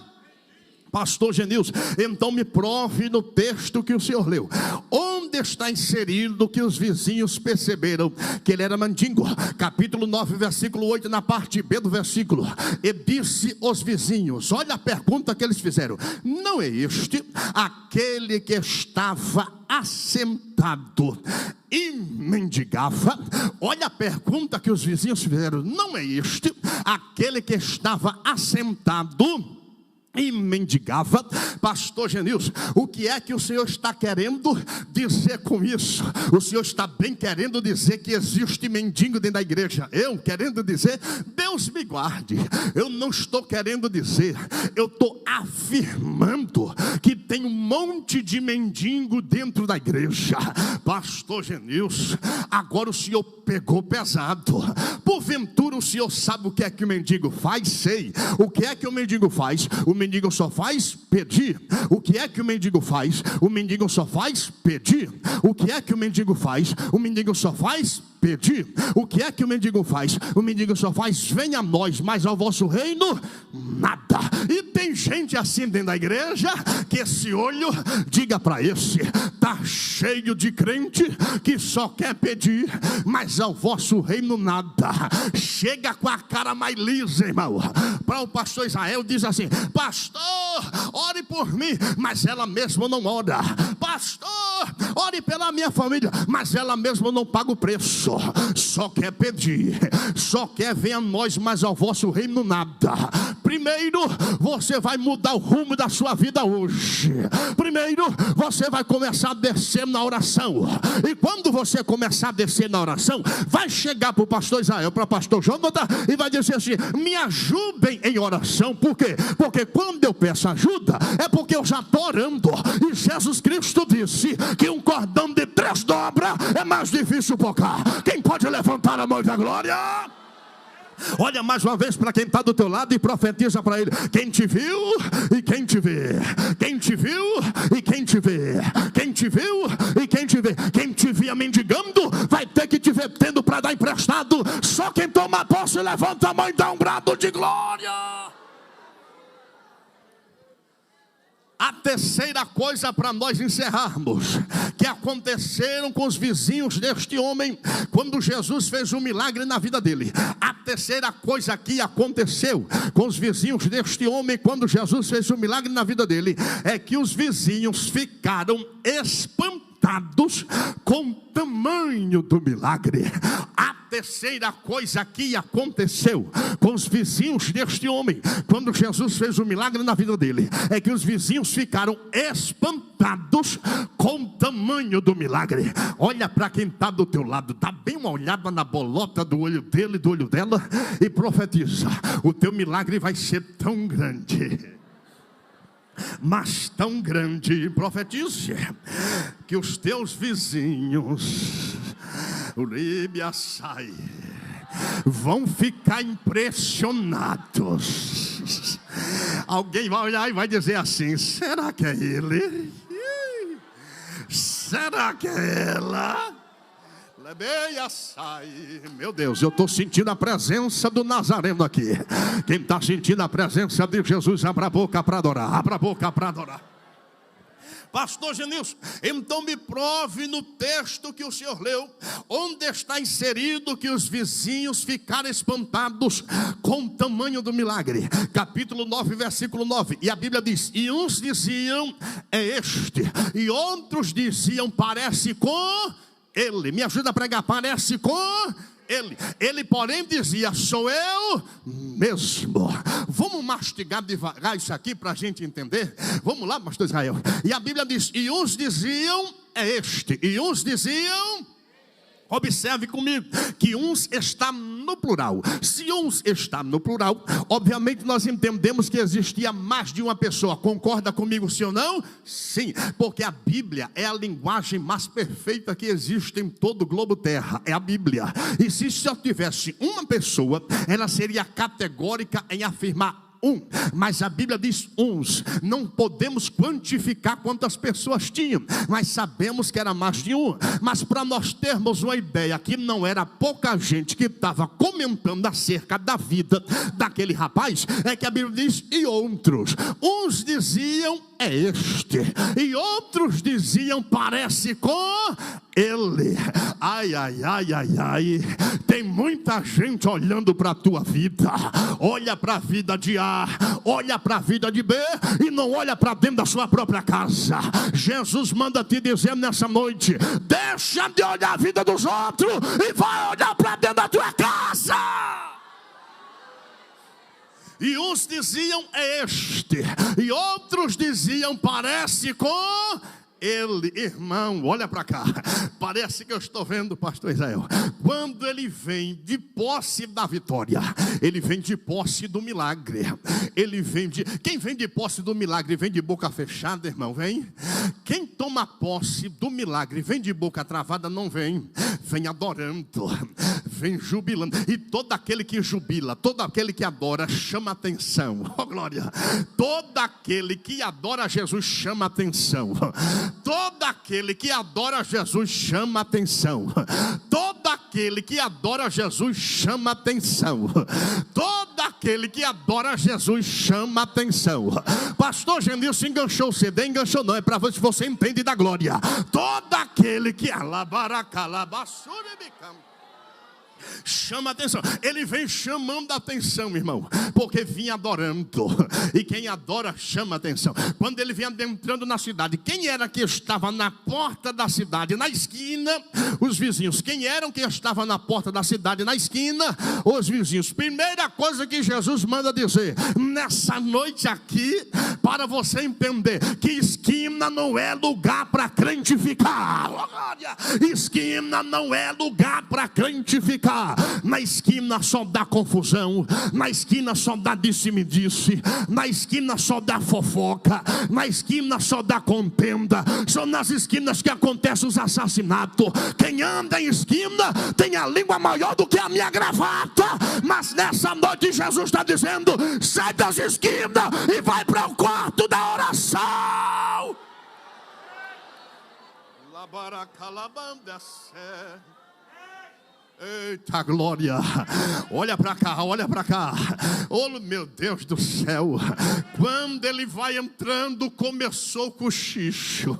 Pastor Genilson, então me prove no texto que o senhor leu, onde está inserido que os vizinhos perceberam que ele era mendigo? Capítulo 9, versículo 8, na parte B do versículo, e disse os vizinhos, olha a pergunta que eles fizeram: não é este aquele que estava assentado e mendigava? Olha a pergunta que os vizinhos fizeram: não é este aquele que estava assentado e mendigava? Pastor Genilson, o que é que o senhor está querendo dizer com isso? O senhor está bem querendo dizer que existe mendigo dentro da igreja? Eu querendo dizer, Deus me guarde, eu não estou querendo dizer, eu estou afirmando que tem um monte de mendigo dentro da igreja. Pastor Genilson, agora o senhor pegou pesado. Porventura o senhor sabe o que é que o mendigo faz? Sei. O que é que o mendigo faz? O mendigo só faz pedir. O que é que o mendigo faz? O mendigo só faz pedir. O que é que o mendigo faz? O mendigo só faz pedir. O que é que o mendigo faz? O mendigo só faz: venha a nós, mas ao vosso reino nada. E tem gente assim dentro da igreja, que esse olho, diga para esse, está cheio de crente que só quer pedir, mas ao vosso reino nada. Chega com a cara mais lisa, irmão, para o pastor Israel, diz assim: pastor, ore por mim, mas ela mesma não ora. Pastor, ore pela minha família, mas ela mesma não paga o preço. Só quer pedir, só quer ver a nós, mas ao vosso reino nada. Primeiro, você vai mudar o rumo da sua vida hoje. Primeiro, você vai começar a descer na oração. E quando você começar a descer na oração, vai chegar para o pastor Israel, para o pastor Jonathan, e vai dizer assim: me ajudem em oração. Por quê? Porque quando eu peço ajuda, é porque eu já estou orando. E Jesus Cristo disse que um cordão de 3 dobras é mais difícil focar. Quem pode levantar a mão da glória? Olha mais uma vez para quem está do teu lado e profetiza para ele: quem te viu e quem te vê, quem te viu e quem te vê, quem te viu e quem te vê. Quem te via mendigando vai ter que te ver tendo para dar emprestado. Só quem toma posse levanta a mão e dá um brado de glória. A terceira coisa para nós encerrarmos, que aconteceram com os vizinhos deste homem, quando Jesus fez um milagre na vida dele. A terceira coisa que aconteceu com os vizinhos deste homem, quando Jesus fez um milagre na vida dele, é que os vizinhos ficaram espantados com o tamanho do milagre. A terceira coisa que aconteceu com os vizinhos deste homem, quando Jesus fez um milagre na vida dele, é que os vizinhos ficaram espantados com o tamanho do milagre. Olha para quem está do teu lado, dá bem uma olhada na bolota do olho dele, do olho dela, e profetiza: o teu milagre vai ser tão grande, mas tão grande, profetize, que os teus vizinhos vão ficar impressionados. Alguém vai olhar e vai dizer assim: será que é ele? Será que é ela? Meu Deus, eu estou sentindo a presença do Nazareno aqui. Quem está sentindo a presença de Jesus, abra a boca para adorar. Abra a boca para adorar. Pastor Genilson, então me prove no texto que o senhor leu, onde está inserido que os vizinhos ficaram espantados com o tamanho do milagre. Capítulo 9, versículo 9. E a Bíblia diz: e uns diziam, é este, e outros diziam, parece com ele. Me ajuda a pregar, parece com ele. Ele, porém, dizia, sou eu mesmo. Vamos mastigar devagar isso aqui para a gente entender? Vamos lá, pastor Israel. E a Bíblia diz, e uns diziam, é este, e uns diziam, observe comigo, que uns está no plural. Se uns está no plural, obviamente nós entendemos que existia mais de uma pessoa. Concorda comigo, sim ou não? Sim, porque a Bíblia é a linguagem mais perfeita que existe em todo o globo terra. É a Bíblia. E se só tivesse uma pessoa, ela seria categórica em afirmar um, mas a Bíblia diz uns. Não podemos quantificar quantas pessoas tinham, mas sabemos que era mais de um. Mas para nós termos uma ideia, que não era pouca gente que estava comentando acerca da vida daquele rapaz, é que a Bíblia diz, e outros. Uns diziam, é este, e outros diziam, parece com ele. Ai, ai, ai, ai, ai. Tem muita gente olhando para a tua vida. Olha para a vida de A, olha para a vida de B, e não olha para dentro da sua própria casa. Jesus manda te dizer nessa noite: deixa de olhar a vida dos outros e vai olhar para dentro da tua casa. E uns diziam, é este, e outros diziam, parece com ele. Irmão, olha para cá, parece que eu estou vendo o pastor Israel. Quando ele vem de posse da vitória, ele vem de posse do milagre. Quem vem de posse do milagre vem de boca fechada, irmão, vem. Quem toma posse do milagre vem de boca travada, não vem. Vem adorando, vem jubilando. E todo aquele que jubila, todo aquele que adora, chama atenção. Oh glória! Todo aquele que adora Jesus chama atenção. Todo aquele que adora Jesus chama atenção. Todo aquele que adora Jesus chama atenção. Todo aquele que adora Jesus chama atenção. Pastor Genilson enganchou o CD, enganchou não, é para ver se você entende da glória. Todo aquele que chama atenção. Ele vem chamando a atenção, irmão, porque vinha adorando. E quem adora chama atenção. Quando ele vinha adentrando na cidade, quem era que estava na porta da cidade, na esquina? Os vizinhos. Quem eram que estava na porta da cidade, na esquina? Os vizinhos. Primeira coisa que Jesus manda dizer nessa noite aqui, para você entender que esquina não é lugar para crente ficar. Esquina não é lugar para crente ficar. Na esquina só dá confusão, na esquina só dá disse-me-disse, na esquina só dá fofoca, na esquina só dá contenda. São nas esquinas que acontecem os assassinatos. Quem anda em esquina tem a língua maior do que a minha gravata. Mas nessa noite Jesus está dizendo: sai das esquinas e vai para o quarto da oração. Eita glória, olha para cá, olha para cá. Oh meu Deus do céu. Quando ele vai entrando, começou o cochicho.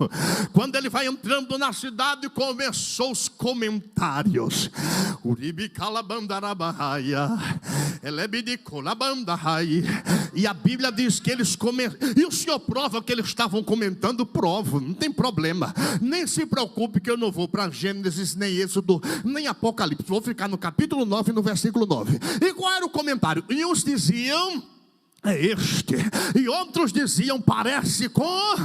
Quando ele vai entrando na cidade, começou os comentários. E a Bíblia diz que eles comentaram. E o Senhor prova que eles estavam comentando? Provo, não tem problema. Nem se preocupe que eu não vou para Gênesis, nem Êxodo, nem Apocalipse. Vou ficar no capítulo 9, no versículo 9. E qual era o comentário? E uns diziam: é este. E outros diziam: parece com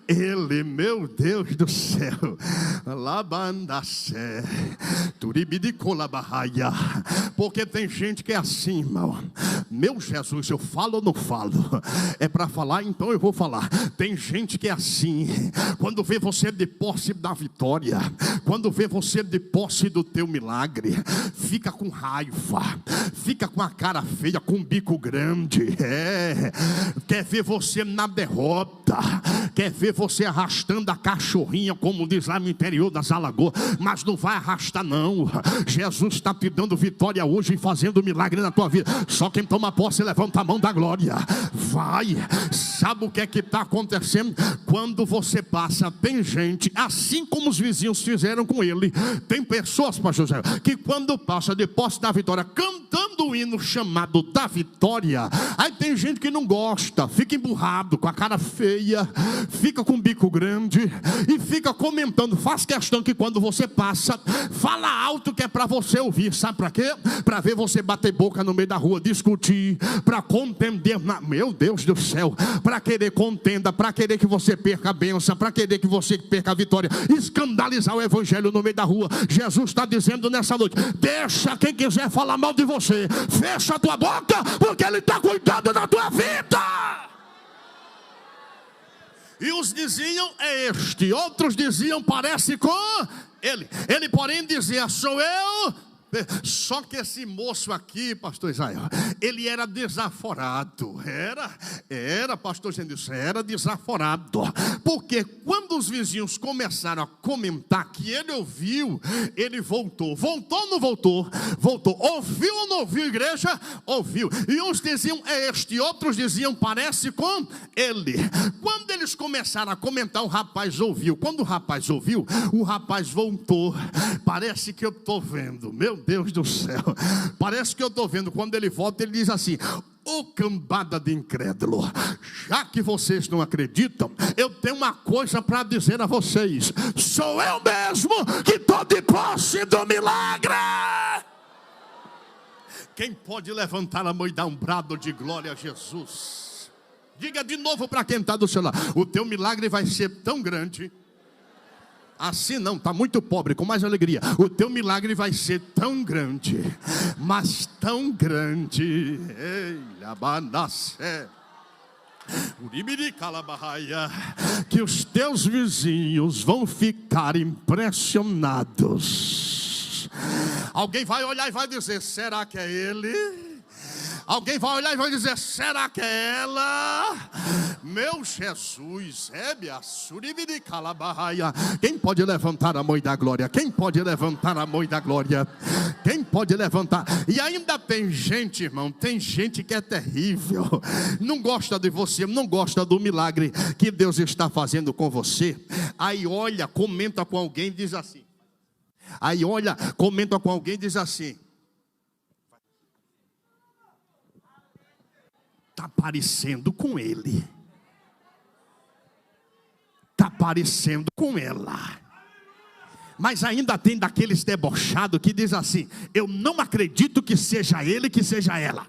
ele. Meu Deus do céu. Labandacé. Turibidicolabahaya. Porque tem gente que é assim, irmão. Meu Jesus, eu falo ou não falo? É para falar, então eu vou falar. Tem gente que é assim. Quando vê você de posse da vitória, quando vê você de posse do teu milagre, fica com raiva, fica com a cara feia, com o bico grande. Quer ver você na derrota, quer ver você arrastando a cachorrinha, como diz lá no interior das Alagoas. Mas não vai arrastar não. Jesus está te dando vitória hoje e fazendo milagre na tua vida. Só quem toma posse levanta a mão da glória. Vai. Sabe o que é que está acontecendo? Quando você passa, tem gente, assim como os vizinhos fizeram com ele. Tem pessoas, pastor José, que quando passa de posse da vitória, cantando o hino chamado da vitória, aí tem gente que não gosta, fica emburrado, com a cara feia, fica com o bico grande e fica comentando. Faz questão que quando você passa, fala alto, que é para você ouvir. Sabe para quê? Para ver você bater boca no meio da rua, discutir, para contender. Meu Deus do céu, para querer contenda, para querer que você perca a bênção, para querer que você perca a vitória, escandalizar o evangelho no meio da rua. Jesus está dizendo nessa noite: deixa quem quiser falar mal de você, fecha a tua boca, porque ele está cuidando da tua vida. E uns diziam: é este. Outros diziam: parece com ele. Ele porém dizia: sou eu. Só que esse moço aqui, pastor Israel, ele era desaforado. Era, pastor Genilson, era desaforado. Porque quando os vizinhos começaram a comentar que ele ouviu, ele voltou. Voltou ou não voltou? Voltou. Ouviu ou não ouviu, igreja? Ouviu. E uns diziam: é este. Outros diziam: parece com ele. Quando eles começaram a comentar, o rapaz ouviu. Quando o rapaz ouviu, o rapaz voltou. Parece que eu estou vendo. Meu Deus do céu, parece que eu estou vendo. Quando ele volta, ele diz assim: ô cambada de incrédulo, já que vocês não acreditam, eu tenho uma coisa para dizer a vocês. Sou eu mesmo que estou de posse do milagre. Quem pode levantar a mão e dar um brado de glória a Jesus? Diga de novo para quem está do seu lado: o teu milagre vai ser tão grande. Assim não, está muito pobre, com mais alegria. O teu milagre vai ser tão grande, mas tão grande, que os teus vizinhos vão ficar impressionados. Alguém vai olhar e vai dizer: será que é ele? Alguém vai olhar e vai dizer: será que é ela? Meu Jesus, quem pode levantar a mão da glória? Quem pode levantar a mão da glória? Quem pode levantar? E ainda tem gente, irmão, tem gente que é terrível, não gosta de você, não gosta do milagre que Deus está fazendo com você. Aí olha, comenta com alguém e diz assim. Aí olha, comenta com alguém e diz assim: está parecendo com ele, está parecendo com ela. Mas ainda tem daqueles debochados que diz assim: eu não acredito que seja ele, que seja ela.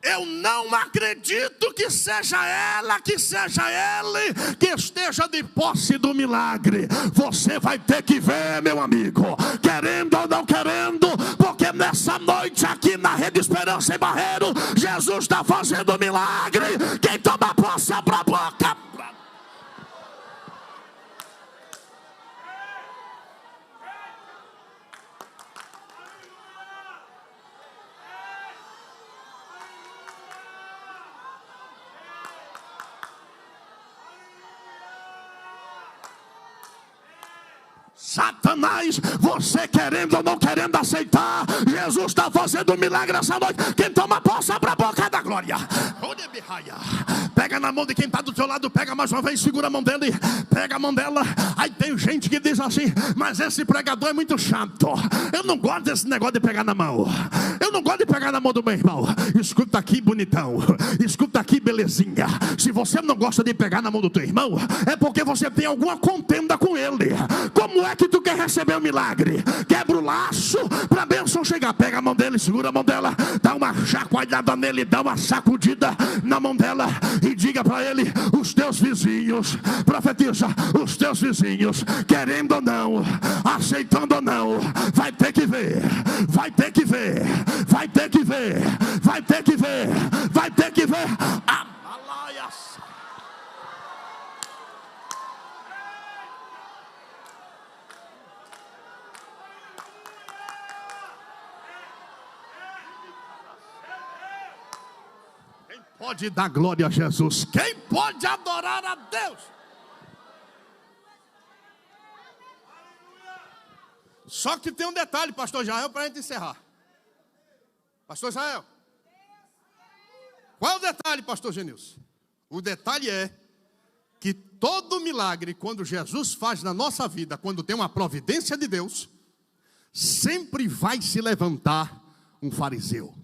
Eu não acredito que seja ela, que seja ele, que esteja de posse do milagre. Você vai ter que ver, meu amigo, querendo ou não querendo, porque nessa noite aqui na Rede Esperança em Barreiro, Jesus está fazendo milagre. Quem toma posse, abre a boca. Satanás, você querendo ou não querendo aceitar, Jesus está fazendo um milagre essa noite. Quem toma posse, abre a boca da glória. Pega na mão de quem está do teu lado, pega mais uma vez, segura a mão dele, pega a mão dela. Aí tem gente que diz assim: mas esse pregador é muito chato, eu não gosto desse negócio de pegar na mão, eu não gosto de pegar na mão do meu irmão. Escuta aqui, bonitão, escuta aqui, belezinha. Se você não gosta de pegar na mão do teu irmão, é porque você tem alguma contenda com ele. Como é que tu quer receber o milagre? Quebra o laço para a bênção chegar. Pega a mão dele, segura a mão dela, dá uma chacoalhada nele, dá uma sacudida na mão dela e diga para ele: os teus vizinhos, profetiza, os teus vizinhos, querendo ou não, aceitando ou não, vai ter que ver, vai ter que ver, vai ter que ver, vai ter que ver, vai ter que ver. Amalaias. Quem pode dar glória a Jesus? Quem pode adorar a Deus? Só que tem um detalhe, pastor Israel, para a gente encerrar. Pastor Israel, qual é o detalhe, pastor Genilson? O detalhe é que todo milagre, quando Jesus faz na nossa vida, quando tem uma providência de Deus, sempre vai se levantar um fariseu.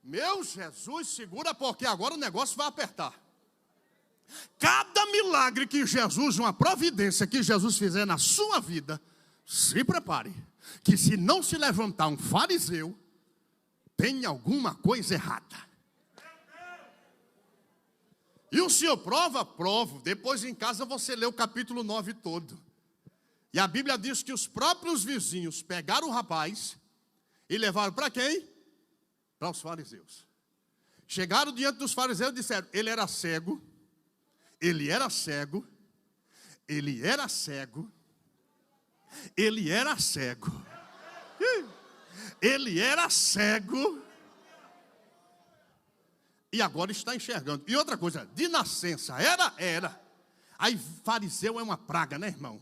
Meu Jesus, segura, porque agora o negócio vai apertar. Cada milagre que Jesus, uma providência que Jesus fizer na sua vida, se prepare, que se não se levantar um fariseu, tem alguma coisa errada. E o senhor prova? Provo. Depois em casa você lê o capítulo 9 todo. E a Bíblia diz que os próprios vizinhos pegaram o rapaz e levaram para quem? Para os fariseus. Chegaram diante dos fariseus e disseram: ele era cego, ele era cego, ele era cego, ele era cego, ele era cego, e agora está enxergando. E outra coisa, de nascença, era. Aí fariseu é uma praga, né, irmão?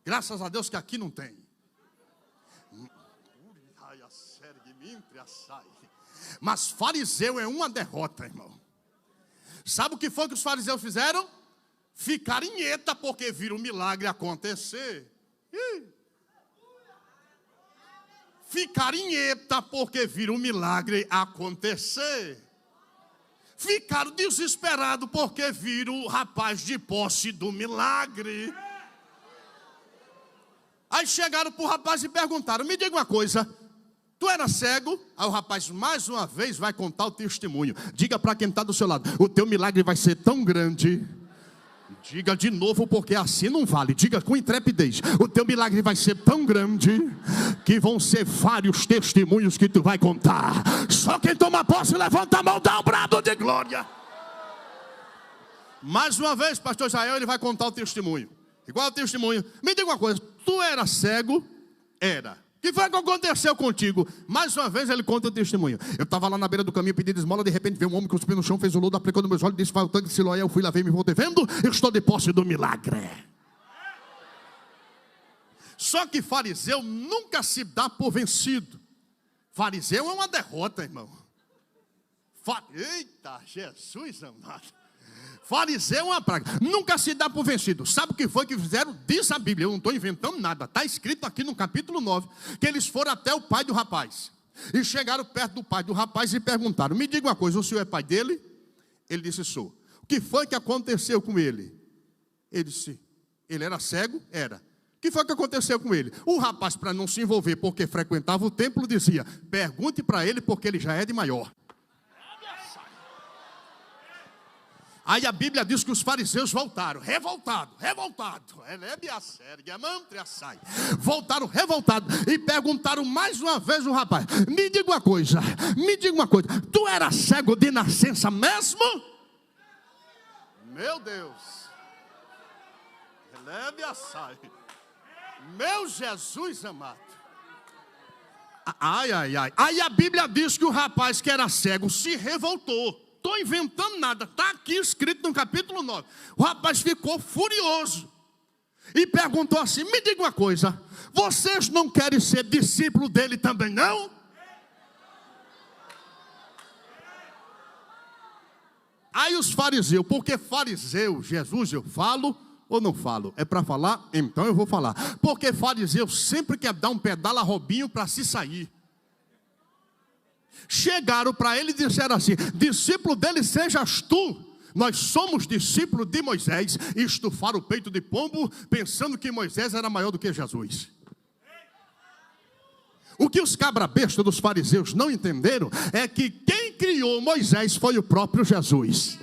Graças a Deus que aqui não tem. Mas fariseu é uma derrota, irmão. Sabe o que foi que os fariseus fizeram? Ficaram em eta porque viram o milagre acontecer. Ficaram em eta porque viram o milagre acontecer. Ficaram desesperados porque viram o rapaz de posse do milagre. Aí chegaram para o rapaz e perguntaram: me diga uma coisa, tu era cego? Aí o rapaz mais uma vez vai contar o testemunho. Diga para quem está do seu lado: o teu milagre vai ser tão grande. Diga de novo, porque assim não vale. Diga com intrepidez: o teu milagre vai ser tão grande que vão ser vários testemunhos que tu vai contar. Só quem toma posse levanta a mão, dá um brado de glória. Mais uma vez, pastor Israel, ele vai contar o testemunho. Igual o testemunho. Me diga uma coisa, tu era cego? Era. O que foi que aconteceu contigo? Mais uma vez ele conta o testemunho. Eu estava lá na beira do caminho pedindo esmola. De repente veio um homem que cuspiu no chão, fez o lodo, aplicou nos meus olhos, disse: vai o tanque de Siloé. Eu fui lá, veio, me voltei vendo. Eu estou de posse do milagre. Só que fariseu nunca se dá por vencido. Fariseu é uma derrota, irmão. Eita, Jesus amado. Fariseu é uma praga, nunca se dá por vencido. Sabe o que foi que fizeram? Diz a Bíblia, eu não estou inventando nada. Está escrito aqui no capítulo 9, que eles foram até o pai do rapaz. E chegaram perto do pai do rapaz e perguntaram: me diga uma coisa, o senhor é pai dele? Ele disse: sou. O que foi que aconteceu com ele? Ele disse: ele era cego? Era. O que foi que aconteceu com ele? O rapaz, para não se envolver porque frequentava o templo, dizia: pergunte para ele porque ele já é de maior. Aí a Bíblia diz que os fariseus voltaram, revoltados, voltaram revoltados e perguntaram mais uma vez o rapaz: me diga uma coisa, tu era cego de nascença mesmo? Meu Deus, meu Jesus amado. Ai. Aí a Bíblia diz que o rapaz que era cego se revoltou. Estou inventando nada, está aqui escrito no capítulo 9. O rapaz ficou furioso e perguntou assim: me diga uma coisa, vocês não querem ser discípulo dele também não? Aí os fariseus, porque fariseu, Jesus, eu falo ou não falo? É para falar? Então eu vou falar. Porque fariseu sempre quer dar um pedala a Robinho para se sair. Chegaram para ele e disseram assim: discípulo dele sejas tu. Nós somos discípulos de Moisés. E estufaram o peito de pombo, pensando que Moisés era maior do que Jesus. O que os cabra-bestas dos fariseus não entenderam é que quem criou Moisés foi o próprio Jesus.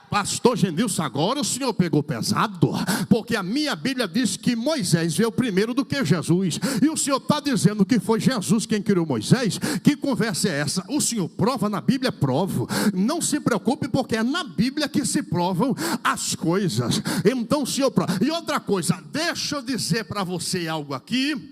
Pastor Genilson, agora o senhor pegou pesado, porque a minha Bíblia diz que Moisés veio primeiro do que Jesus, e o senhor está dizendo que foi Jesus quem criou Moisés. Que conversa é essa? O senhor prova na Bíblia? Provo. Não se preocupe, porque é na Bíblia que se provam as coisas. Então o senhor prova. E outra coisa, deixa eu dizer para você algo aqui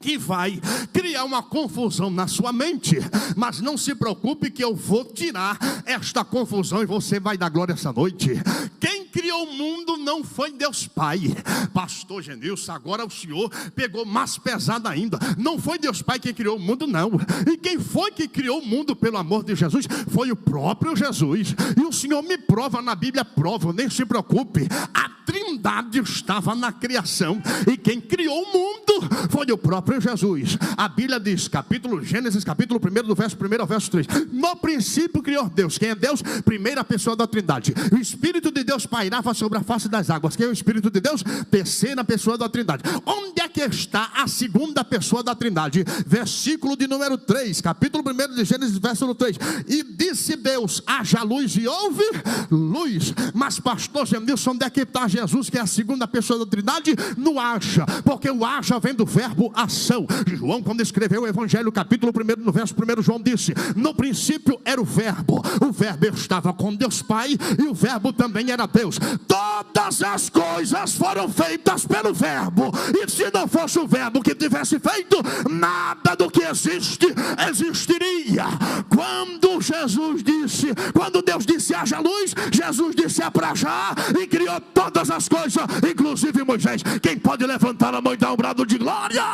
que vai criar uma confusão na sua mente, mas não se preocupe que eu vou tirar esta confusão e você vai dar glória essa noite. Quem criou o mundo não foi Deus Pai. Pastor Genilson, agora o senhor pegou mais pesado ainda. Não foi Deus Pai quem criou o mundo, não. E quem foi que criou o mundo, pelo amor de Jesus? Foi o próprio Jesus. E o senhor me prova na Bíblia, prova, nem se preocupe. A Trindade estava na criação, e quem criou o mundo foi o próprio Jesus. A Bíblia diz, Gênesis capítulo 1, do verso 1 ao verso 3: no princípio criou Deus. Quem é Deus? Primeira pessoa da Trindade. O Espírito de Deus pairava sobre a face das águas. Quem é o Espírito de Deus? Terceira pessoa da Trindade. Onde é que está a segunda pessoa da Trindade? Versículo de número 3, capítulo 1 de Gênesis, verso 3: e disse Deus, haja luz, e houve luz. Mas pastor Genilson, onde é que está Jesus, que é a segunda pessoa da Trindade? No haja, porque o haja vem do verbo ação. João, quando escreveu o Evangelho, capítulo 1, no verso 1, João disse: no princípio era o verbo estava com Deus Pai, e o verbo também era Deus. Todas as coisas foram feitas pelo verbo, e se não fosse o verbo que tivesse feito, nada do que existe existiria. Quando Deus disse haja luz, Jesus disse é para já, e criou todas as coisas, inclusive Moisés. Quem pode levantar a mão e dar um brado de glória?